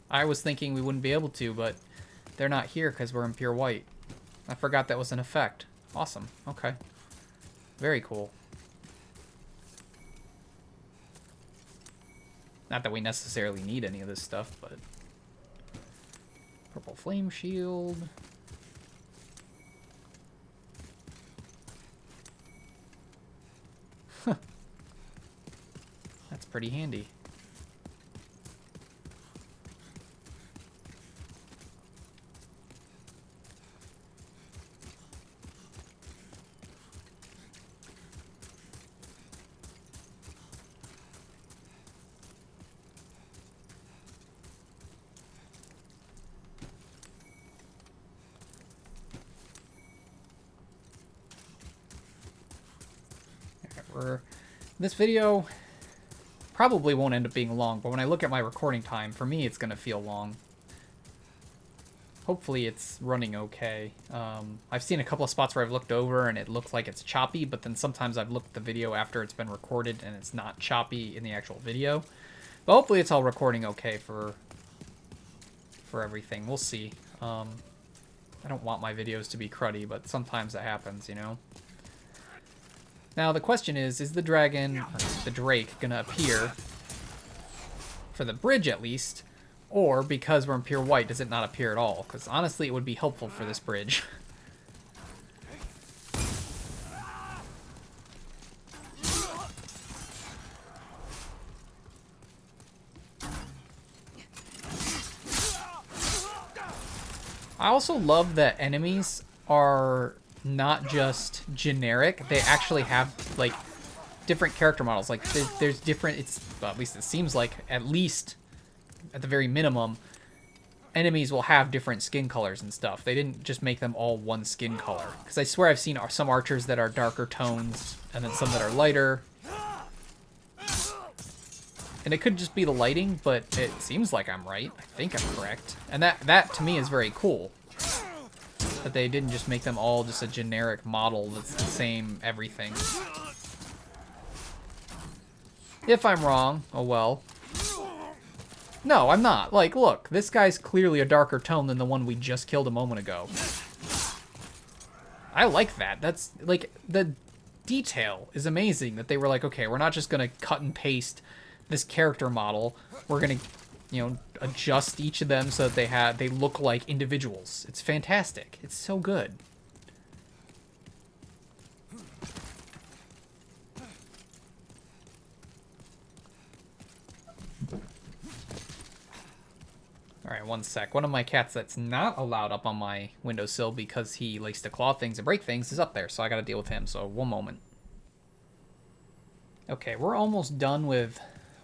Speaker 2: I was thinking we wouldn't be able to, but they're not here because we're in pure white. I forgot that was an effect. Awesome. Okay. Very cool. Not that we necessarily need any of this stuff, but... Purple flame shield... That's pretty handy. This video probably won't end up being long, but when I look at my recording time, for me, it's going to feel long. Hopefully it's running okay. I've seen a couple of spots where I've looked over and it looks like it's choppy, but then sometimes I've looked at the video after it's been recorded and it's not choppy in the actual video. But hopefully it's all recording okay for everything. We'll see. I don't want my videos to be cruddy, but sometimes it happens, you know? Now the question is the dragon, or the drake, gonna appear for the bridge at least, or because we're in pure white, does it not appear at all? Because honestly, it would be helpful for this bridge. I also love that enemies are not just generic. They actually have, like, different character models. Like, there's different, well, at least it seems like, at least, at the very minimum, enemies will have different skin colors and stuff. They didn't just make them all one skin color. Because I swear I've seen some archers that are darker tones, and then some that are lighter. And it could just be the lighting, but it seems like I'm right. I think I'm correct. And that to me is very cool. That they didn't just make them all just a generic model that's the same everything. If I'm wrong, oh well. No, I'm not. Like, look, this guy's clearly a darker tone than the one we just killed a moment ago. I like that. That's, like, the detail is amazing that they were like, okay, we're not just gonna cut and paste this character model. We're gonna, you know, adjust each of them so that they look like individuals. It's fantastic. It's so good. Alright, one sec. One of my cats that's not allowed up on my windowsill because he likes to claw things and break things is up there, so I gotta deal with him, so one moment. Okay, we're almost done with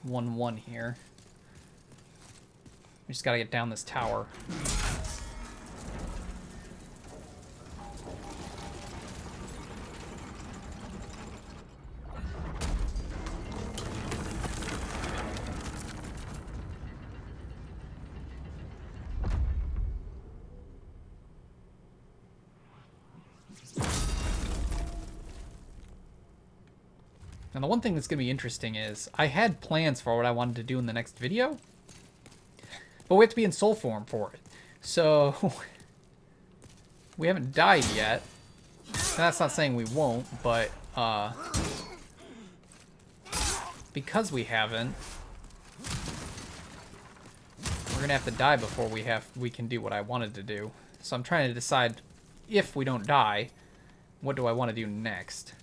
Speaker 2: 1-1 here. We just gotta get down this tower. And the one thing that's going to be interesting is, I had plans for what I wanted to do in the next video, but we have to be in soul form for it. So, we haven't died yet. And that's not saying we won't, but, because we haven't, we're going to have to die before we can do what I wanted to do. So I'm trying to decide, if we don't die, what do I want to do next?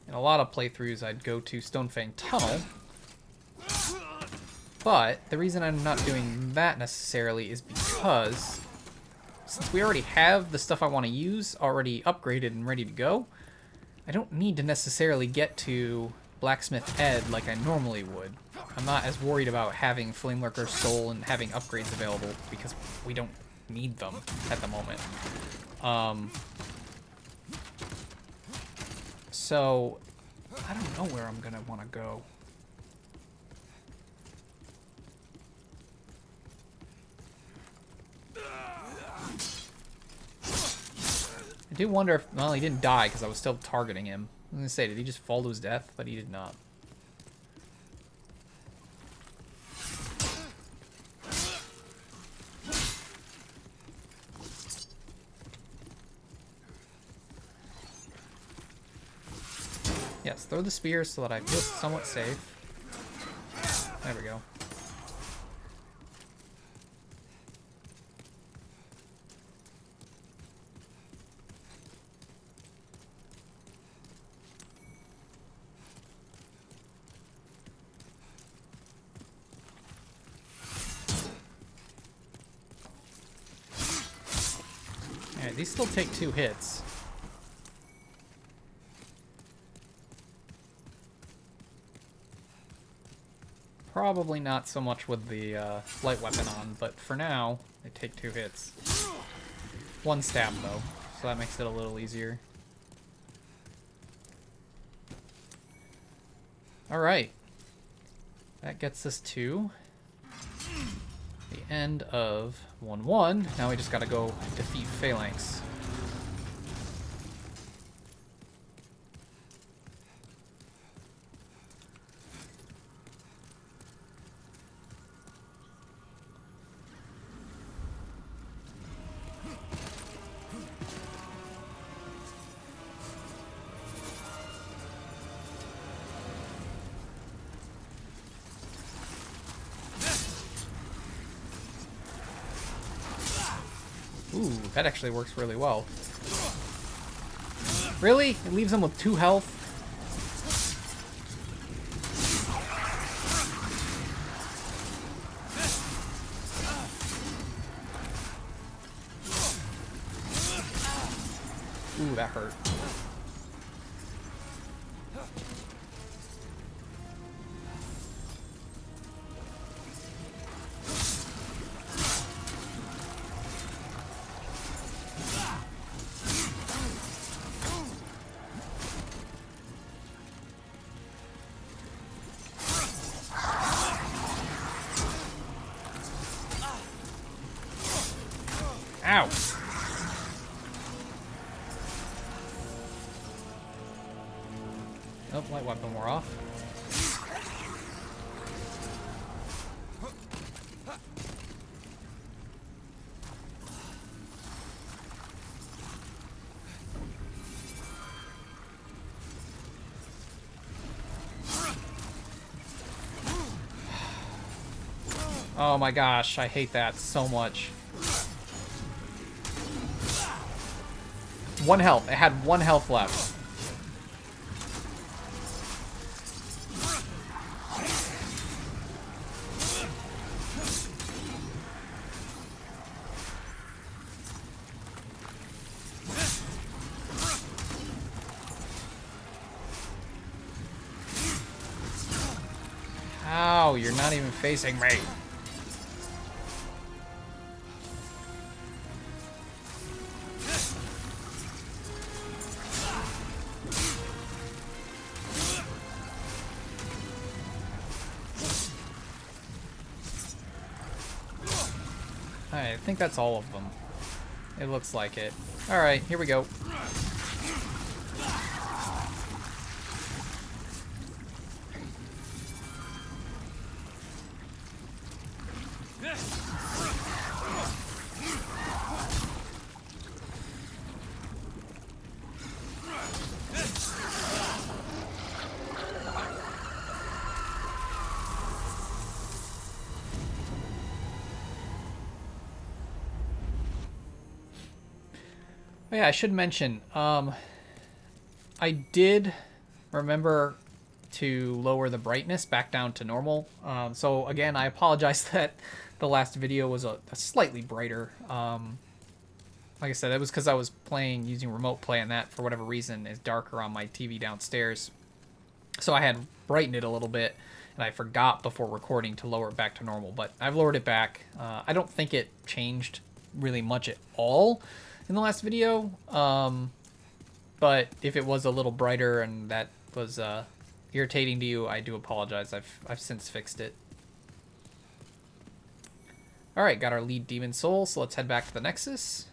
Speaker 2: In a lot of playthroughs, I'd go to Stonefang Tunnel, but the reason I'm not doing that necessarily is because since we already have the stuff I want to use already upgraded and ready to go, I don't need to necessarily get to Blacksmith Ed like I normally would. I'm not as worried about having Flamelurker's Soul and having upgrades available because we don't need them at the moment. So, I don't know where I'm going to want to go. I do wonder if, well, he didn't die because I was still targeting him. I was going to say, did he just fall to his death? But he did not. Yes, throw the spears so that I feel somewhat safe. There we go. Alright, these still take 2 hits. Probably not so much with the light weapon on, but for now, they take 2 hits. one stab though, so that makes it a little easier. Alright. That gets us to the end of 1-1. Now we just gotta go defeat Phalanx. Ooh, that actually works really well. Really? It leaves him with 2 health? Ooh, that hurt. Ow! Oh, light weapon wore off. Oh my gosh, I hate that so much. 1 health. It had 1 health left. Ow, you're not even facing me. I think that's all of them. It looks like it. Alright, here we go. Oh yeah, I should mention, I did remember to lower the brightness back down to normal. So again, I apologize that the last video was a slightly brighter. Like I said, it was because I was playing using remote play, and that, for whatever reason, is darker on my TV downstairs. So I had brightened it a little bit, and I forgot before recording to lower it back to normal. But I've lowered it back. I don't think it changed really much at all in the last video, but if it was a little brighter and that was irritating to you, I do apologize. I've since fixed it. Alright, got our lead demon soul, so let's head back to the Nexus.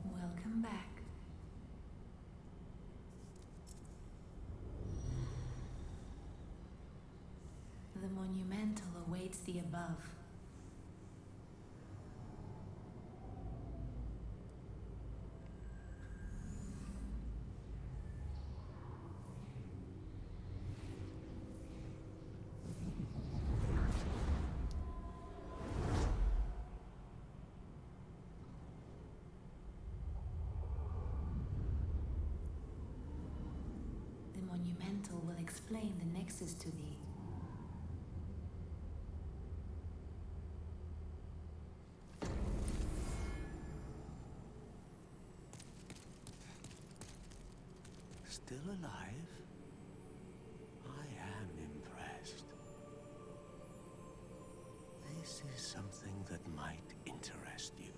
Speaker 1: Welcome back. The monumental awaits the above. The monumental will explain the nexus to thee.
Speaker 3: Still alive? I am impressed. This is something that might interest you.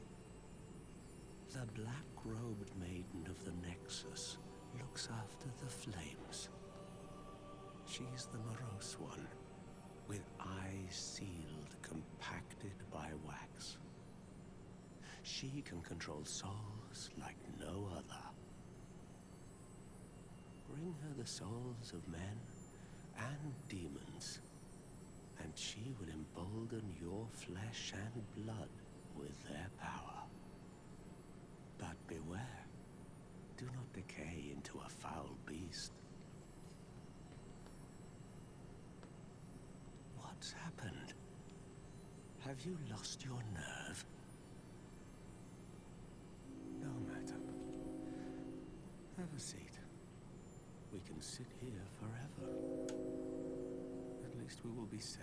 Speaker 3: The black-robed maiden of the Nexus looks after the flames. She's the morose one, with eyes sealed, compacted by wax. She can control souls like no other. Bring her the souls of men and demons, and she will embolden your flesh and blood with their power. But beware, do not decay into a foul beast. What's happened? Have you lost your nerve? No matter. Have a seat. We can sit here forever. At least we will be safe.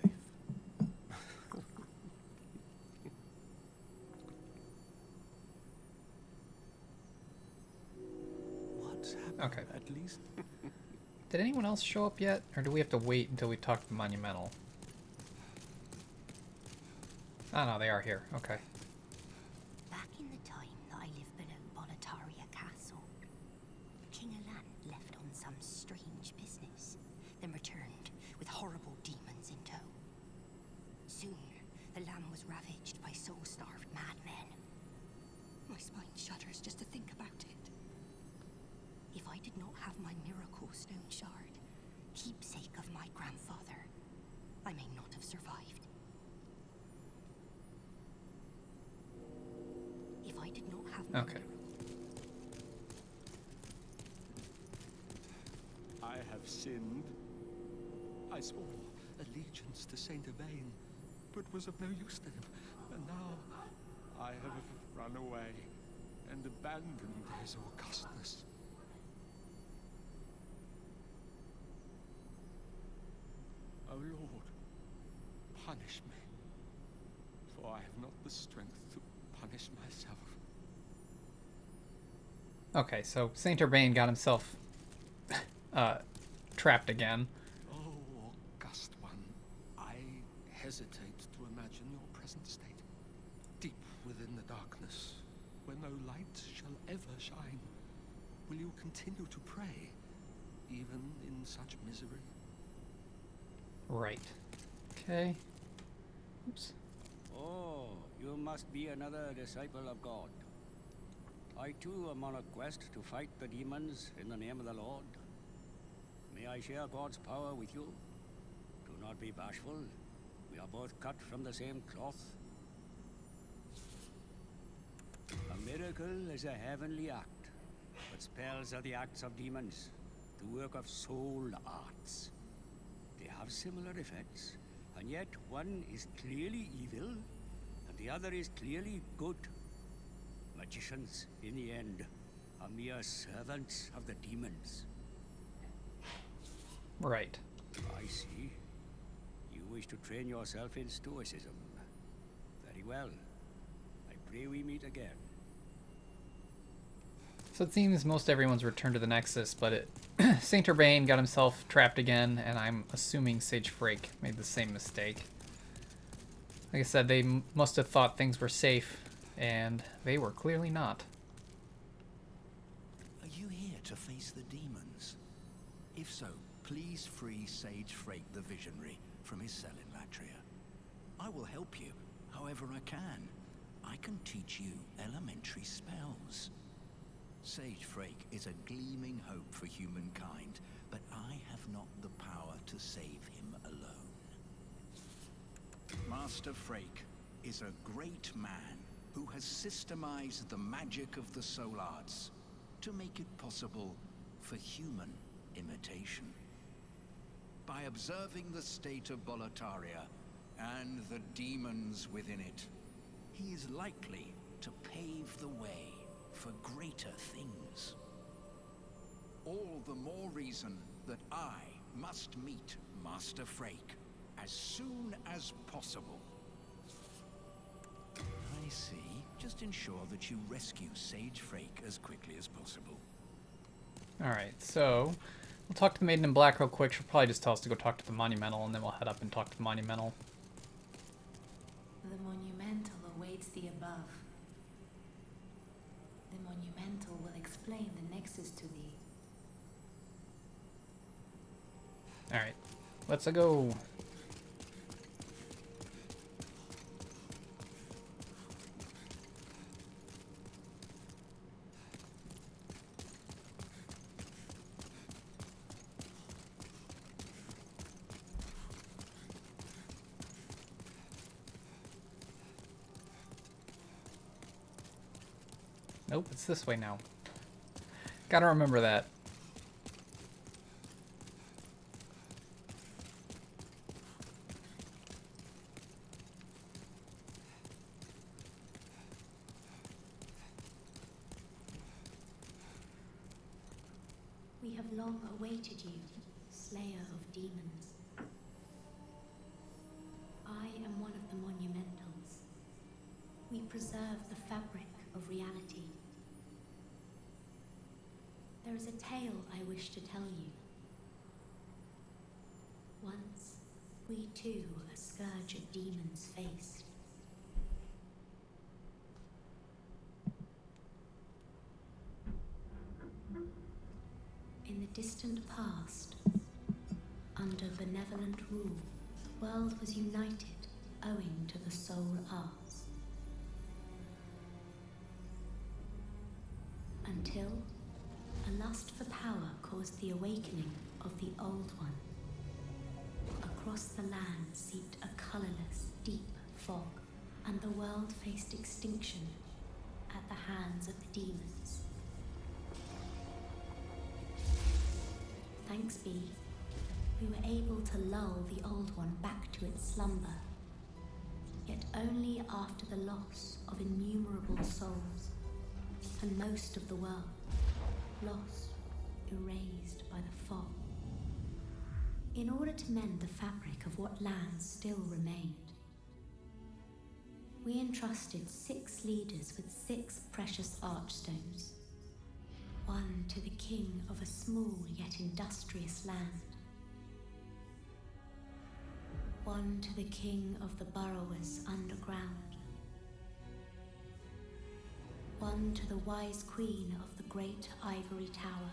Speaker 3: What's happened?
Speaker 2: Okay.
Speaker 3: At least.
Speaker 2: Did anyone else show up yet? Or do we have to wait until we talk to the Monumental? Oh no, they are here. Okay.
Speaker 6: Back in the time that I lived below Boletaria Castle, King Alant left on some strange business, then returned with horrible demons in tow. Soon, the land was ravaged by soul-starved madmen. My spine shudders just to think about it. If I did not have my miracle stone shard, keepsake of my grandfather, I may not have survived. If I did not have my
Speaker 2: Okay.
Speaker 3: I have sinned. I swore allegiance to Saint Urbain, but was of no use to him. And now I have run away and abandoned his augustness. O Lord, punish me, for I have not the strength to punish myself.
Speaker 2: Okay, so Saint Urbain got himself trapped again.
Speaker 3: Oh, august one, I hesitate to imagine your present state. Deep within the darkness, where no light shall ever shine, will you continue to pray, even in such misery?
Speaker 2: Right. Okay. Oops.
Speaker 9: Oh, you must be another disciple of God. I too am on a quest to fight the demons in the name of the Lord. May I share God's power with you? Do not be bashful. We are both cut from the same cloth. A miracle is a heavenly act, but spells are the acts of demons, the work of soul arts. They have similar effects, and yet one is clearly evil, and the other is clearly good. Magicians, in the end, are mere servants of the demons.
Speaker 2: Right.
Speaker 9: I see. You wish to train yourself in stoicism. Very well. I pray we meet again.
Speaker 2: So it seems most everyone's returned to the Nexus, but Saint Urbain got himself trapped again, and I'm assuming Sage Frake made the same mistake. Like I said, they must have thought things were safe, and they were clearly not.
Speaker 10: Are you here to face the demons? If so, please free Sage Frake the Visionary from his cell in Latria. I will help you however I can. I can teach you elementary spells. Sage Frake is a gleaming hope for humankind, but I have not the power to save him alone. Master Frake is a great man who has systemized the magic of the soul arts to make it possible for human imitation. By observing the state of Boletaria and the demons within it, he is likely to pave the way for greater things. All the more reason that I must meet Master Frake as soon as possible. I see. Just ensure that you rescue Sage Frake as quickly as possible.
Speaker 2: Alright, so we'll talk to the Maiden in Black real quick. She'll probably just tell us to go talk to the Monumental, and then we'll head up and talk to the Monumental.
Speaker 1: The Monumental awaits the above. The Monumental will explain the Nexus to thee.
Speaker 2: Alright, let's go. Nope, it's this way now. Gotta remember that.
Speaker 1: We have long awaited you, Slayer of Demons. I am one of the Monumentals. We preserve the fabric of reality. There is a tale I wish to tell you. Once, we too a scourge of demons faced. In the distant past, under benevolent rule, the world was united owing to the soul arts. Until a lust for power caused the awakening of the Old One. Across the land seeped a colorless, deep fog, and the world faced extinction at the hands of the demons. Thanks be, we were able to lull the Old One back to its slumber, yet only after the loss of innumerable souls, and most of the world lost, erased by the fog. In order to mend the fabric of what lands still remained, we entrusted 6 leaders with 6 precious archstones, one to the king of a small yet industrious land, one to the king of the burrowers underground, one to the wise queen of the great ivory tower,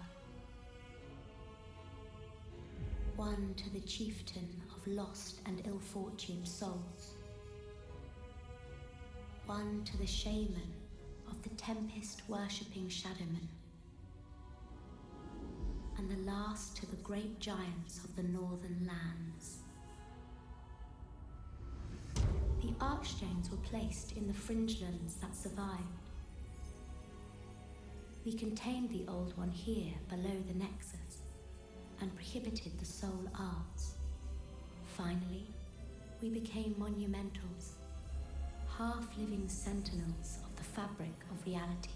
Speaker 1: one to the chieftain of lost and ill-fortuned souls, one to the shaman of the tempest-worshipping shadowmen, and the last to the great giants of the northern lands. The archstones were placed in the fringelands that survived. We contained the Old One here below the Nexus, and prohibited the soul arts. Finally, we became monumentals, half-living sentinels of the fabric of reality.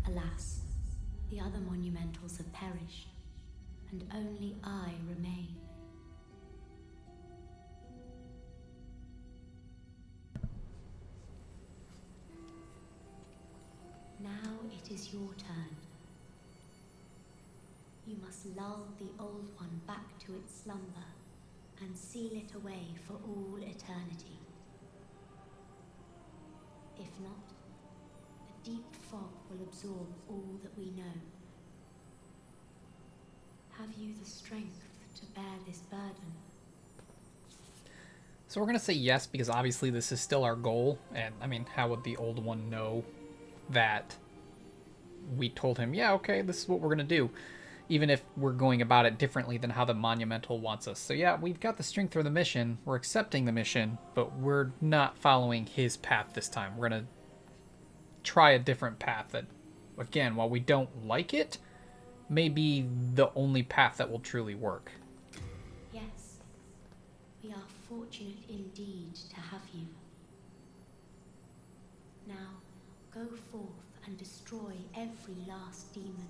Speaker 1: Alas, the other monumentals have perished, and only I remain. Now it is your turn. You must lull the Old One back to its slumber and seal it away for all eternity. If not, a deep fog will absorb all that we know. Have you the strength to bear this burden?
Speaker 2: So we're going to say yes, because obviously this is still our goal. And, I mean, how would the Old One know that we told him, yeah, okay, this is what we're going to do, even if we're going about it differently than how the Monumental wants us. So yeah, we've got the strength for the mission, we're accepting the mission, but we're not following his path this time. We're going to try a different path that, again, while we don't like it, may be the only path that will truly work.
Speaker 1: Yes, we are fortunate indeed to have you. Now, go forth and destroy every last demon.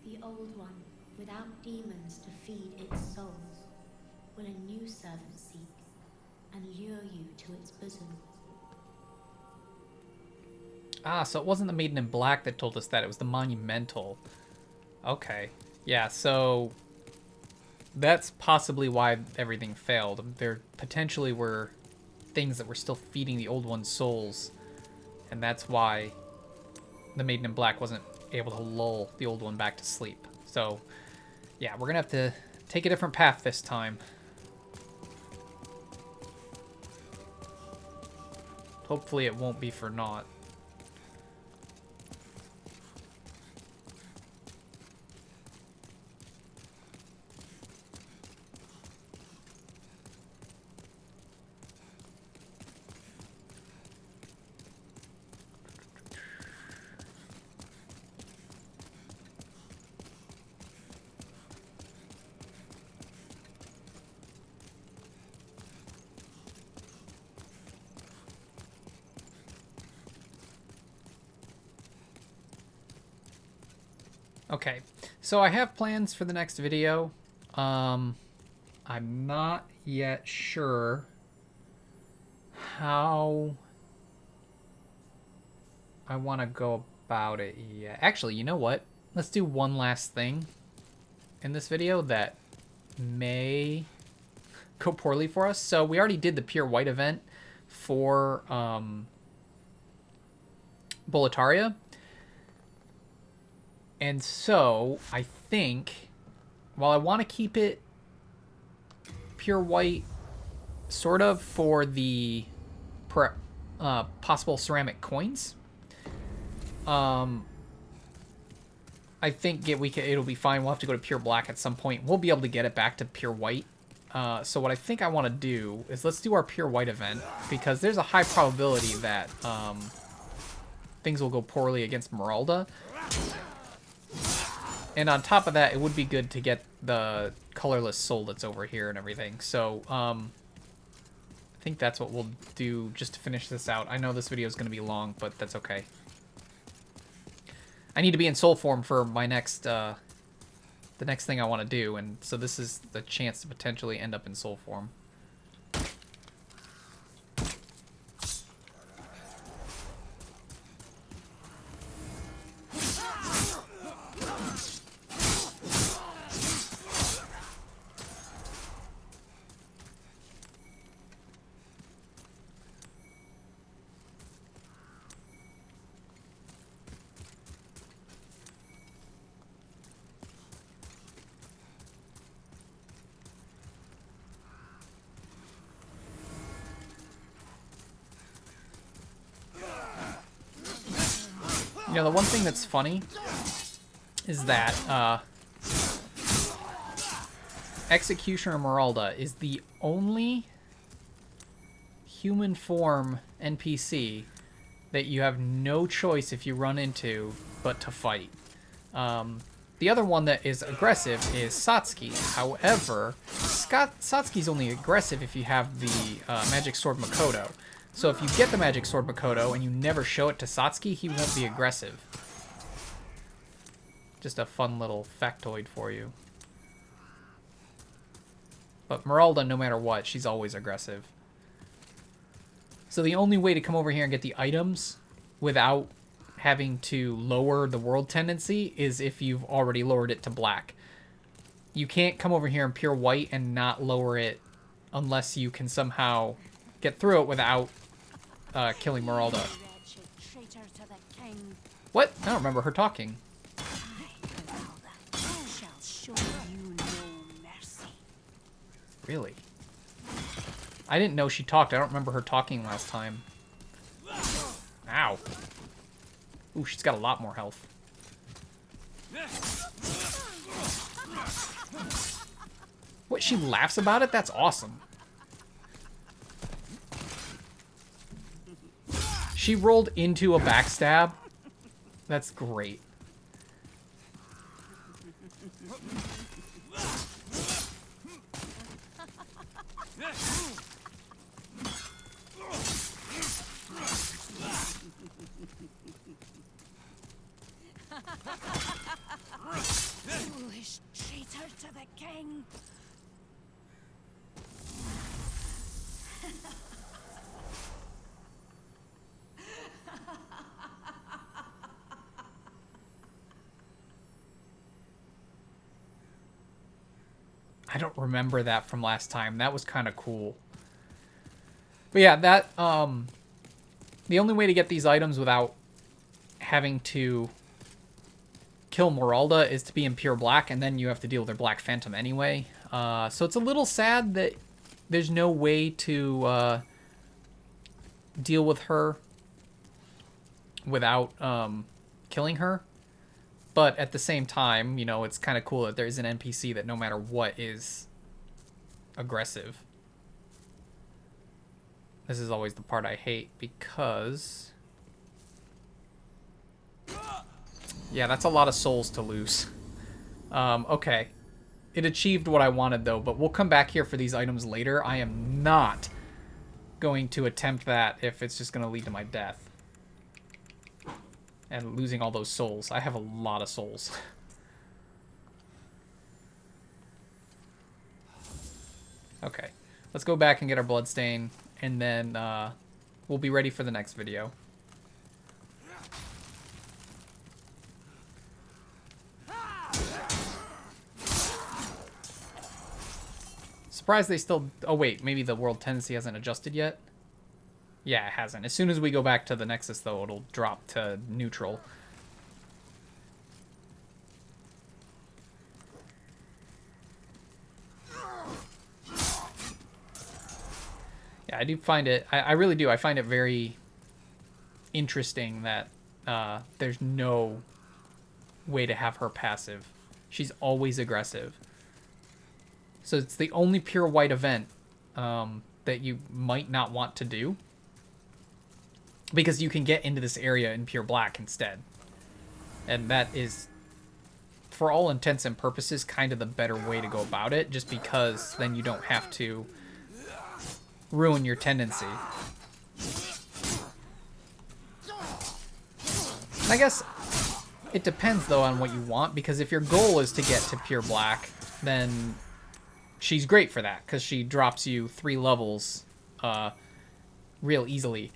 Speaker 1: The Old One, without demons to feed its souls, will a new servant seek and lure you to its bosom.
Speaker 2: Ah, so it wasn't the Maiden in Black that told us that. It was the Monumental. Okay. Yeah, so that's possibly why everything failed. There potentially were things that were still feeding the Old One's souls, and that's why the Maiden in Black wasn't able to lull the Old One back to sleep. So, yeah, we're gonna have to take a different path this time. Hopefully it won't be for naught. Okay, so I have plans for the next video. I'm not yet sure how I want to go about it yet. Actually, you know what? Let's do one last thing in this video that may go poorly for us. So we already did the Pure White event for Boletaria. And so, I think, while I want to keep it pure white, sort of, for the possible ceramic coins, I think it'll be fine. We'll have to go to pure black at some point. We'll be able to get it back to pure white. So what I think I want to do is let's do our pure white event, because there's a high probability that things will go poorly against Meralda. And on top of that, it would be good to get the colorless soul that's over here and everything. So, I think that's what we'll do just to finish this out. I know this video is going to be long, but that's okay. I need to be in soul form for my next, the next thing I want to do, and so this is the chance to potentially end up in soul form. You know, the one thing that's funny is that Executioner Meralda is the only human form NPC that you have no choice if you run into but to fight. The other one that is aggressive is Satsuki. However, Satsuki's only aggressive if you have the Magic Sword Makoto. So if you get the Magic Sword Makoto and you never show it to Satsuki, he won't be aggressive. Just a fun little factoid for you. But Meralda, no matter what, she's always aggressive. So the only way to come over here and get the items without having to lower the world tendency is if you've already lowered it to black. You can't come over here in pure white and not lower it unless you can somehow get through it without killing Meralda. What? I don't remember her talking. Really? I didn't know she talked. I don't remember her talking last time. Ow. Ooh, she's got a lot more health. What, she laughs about it? That's awesome. She rolled into a backstab. That's great.
Speaker 6: Foolish traitor to the king.
Speaker 2: I don't remember that from last time. That was kind of cool. But yeah, that the only way to get these items without having to kill Moralda is to be in pure black, and then you have to deal with their Black Phantom anyway. So it's a little sad that there's no way to deal with her without killing her. But at the same time, you know, it's kind of cool that there's an NPC that no matter what is aggressive. This is always the part I hate because... yeah, that's a lot of souls to lose. Okay. It achieved what I wanted, though, but we'll come back here for these items later. I am not going to attempt that if it's just going to lead to my death. And losing all those souls. I have a lot of souls. Okay. Let's go back and get our bloodstain, and then we'll be ready for the next video. Surprised they still... oh wait, maybe the world tendency hasn't adjusted yet? Yeah, it hasn't. As soon as we go back to the Nexus, though, it'll drop to neutral. Yeah, I do find it... I really do. I find it very interesting that there's no way to have her passive. She's always aggressive. So it's the only pure white event that you might not want to do. Because you can get into this area in pure black instead. And that is, for all intents and purposes, kind of the better way to go about it. Just because then you don't have to ruin your tendency. I guess it depends, though, on what you want. Because if your goal is to get to pure black, then she's great for that. Because she drops you 3 levels real easily.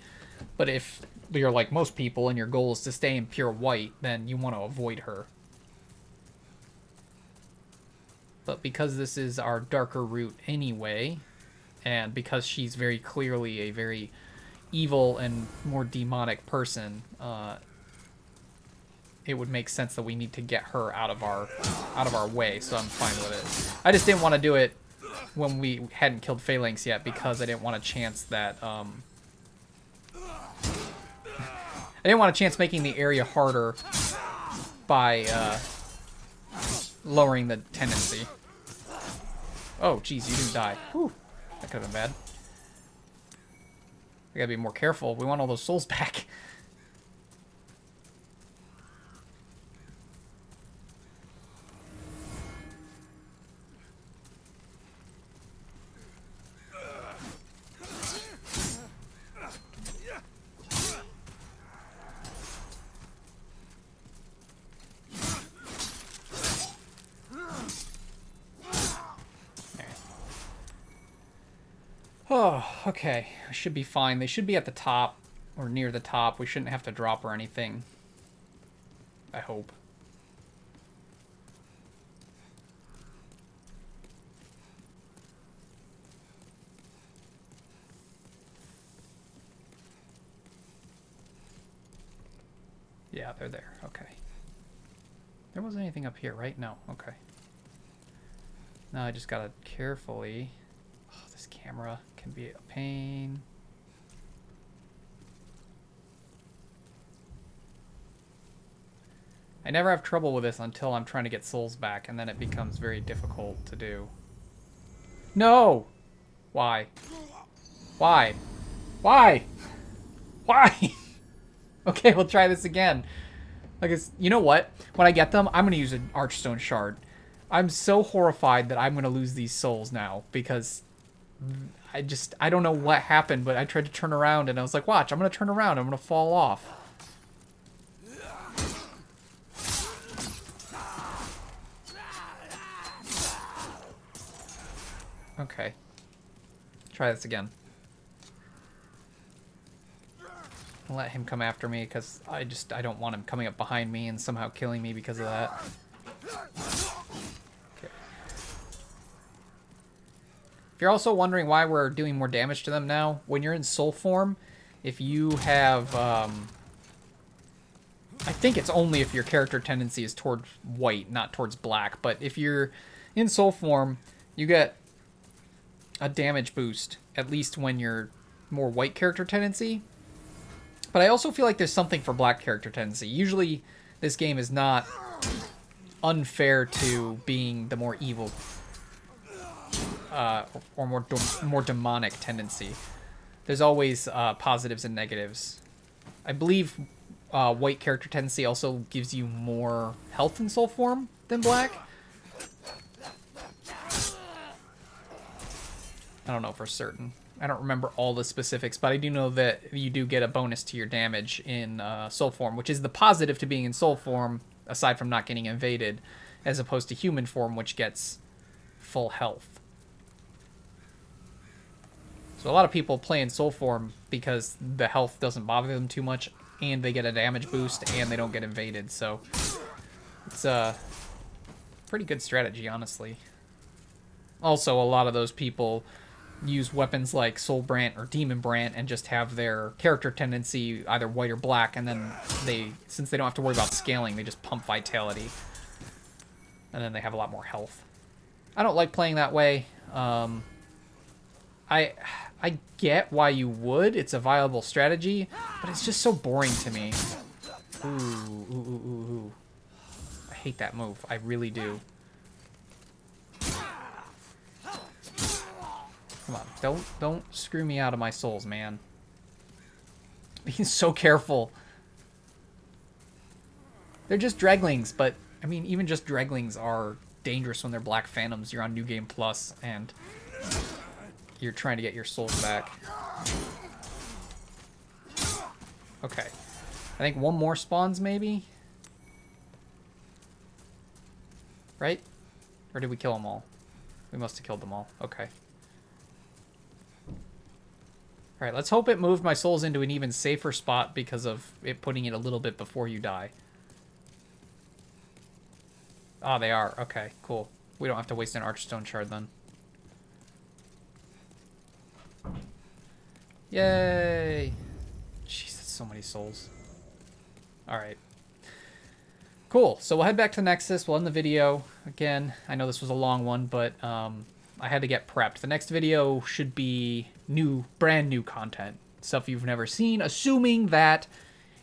Speaker 2: But if you're like most people and your goal is to stay in pure white, then you want to avoid her. But because this is our darker route anyway, and because she's very clearly a very evil and more demonic person, it would make sense that we need to get her out of our way, so I'm fine with it. I just didn't want to do it when we hadn't killed Phalanx yet because I didn't want a chance that... I didn't want a chance making the area harder by lowering the tendency. Oh, geez, you didn't die. Whew, that could have been bad. I gotta be more careful. We want all those souls back. Oh, okay. I should be fine. They should be at the top, or near the top. We shouldn't have to drop or anything. I hope. Yeah, they're there. Okay. There wasn't anything up here, right? No. Okay. Now I just gotta carefully... oh, this camera can be a pain. I never have trouble with this until I'm trying to get souls back, and then it becomes very difficult to do. No! Why? Why? Why? Why? Okay, we'll try this again. I guess, you know what? When I get them, I'm going to use an Archstone Shard. I'm so horrified that I'm going to lose these souls now, because I don't know what happened, but I tried to turn around, and I was like, watch, I'm going to turn around, I'm going to fall off. Okay. Try this again. I'll let him come after me, because I don't want him coming up behind me and somehow killing me because of that. Okay. you're also wondering why we're doing more damage to them now, when you're in soul form, if you have, I think it's only if your character tendency is towards white, not towards black, but if you're in soul form, you get a damage boost, at least when you're more white character tendency. But I also feel like there's something for black character tendency. Usually, this game is not unfair to being the more evil or more demonic tendency. There's always positives and negatives. I believe white character tendency also gives you more health in soul form than black. I don't know for certain. I don't remember all the specifics, but I do know that you do get a bonus to your damage in soul form, which is the positive to being in soul form, aside from not getting invaded, as opposed to human form, which gets full health. So a lot of people play in soul form because the health doesn't bother them too much, and they get a damage boost, and they don't get invaded. So it's a pretty good strategy, honestly. Also, a lot of those people use weapons like Soul Brant or Demon Brant and just have their character tendency either white or black, and then since they don't have to worry about scaling, they just pump vitality. And then they have a lot more health. I don't like playing that way. I get why you would. It's a viable strategy, but it's just so boring to me. Ooh. I hate that move. I really do. Come on, don't screw me out of my souls, man. Being so careful. They're just Dreglings, but I mean, even just Dreglings are dangerous when they're Black Phantoms. You're on New Game Plus, and you're trying to get your souls back. Okay. I think one more spawns, maybe? Right? Or did we kill them all? We must have killed them all. Okay. Alright, let's hope it moved my souls into an even safer spot because of it putting it a little bit before you die. Ah, they are. Okay, cool. We don't have to waste an Archstone Shard then. Yay! Jeez, that's so many souls. Alright. Cool, so we'll head back to Nexus. We'll end the video. Again, I know this was a long one, but I had to get prepped. The next video should be brand new content. Stuff you've never seen, assuming that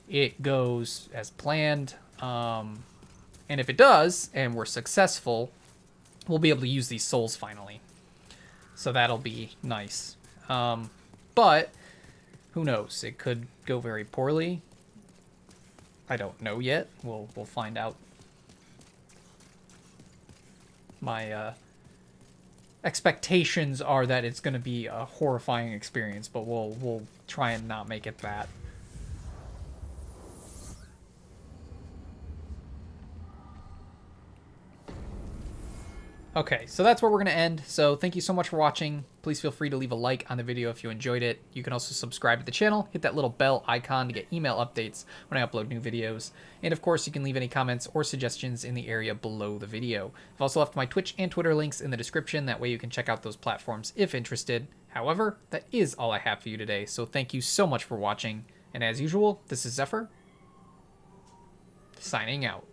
Speaker 2: it goes as planned. And if it does, and we're successful, we'll be able to use these souls finally. So that'll be nice. But who knows? It could go very poorly. I don't know yet. We'll find out. My expectations are that it's going to be a horrifying experience, but we'll try and not make it that. Okay, so that's where we're going to end. So thank you so much for watching. Please feel free to leave a like on the video if you enjoyed it. You can also subscribe to the channel, hit that little bell icon to get email updates when I upload new videos. And of course, you can leave any comments or suggestions in the area below the video. I've also left my Twitch and Twitter links in the description. That way you can check out those platforms if interested. However, that is all I have for you today. So thank you so much for watching. And as usual, this is Xephyr, signing out.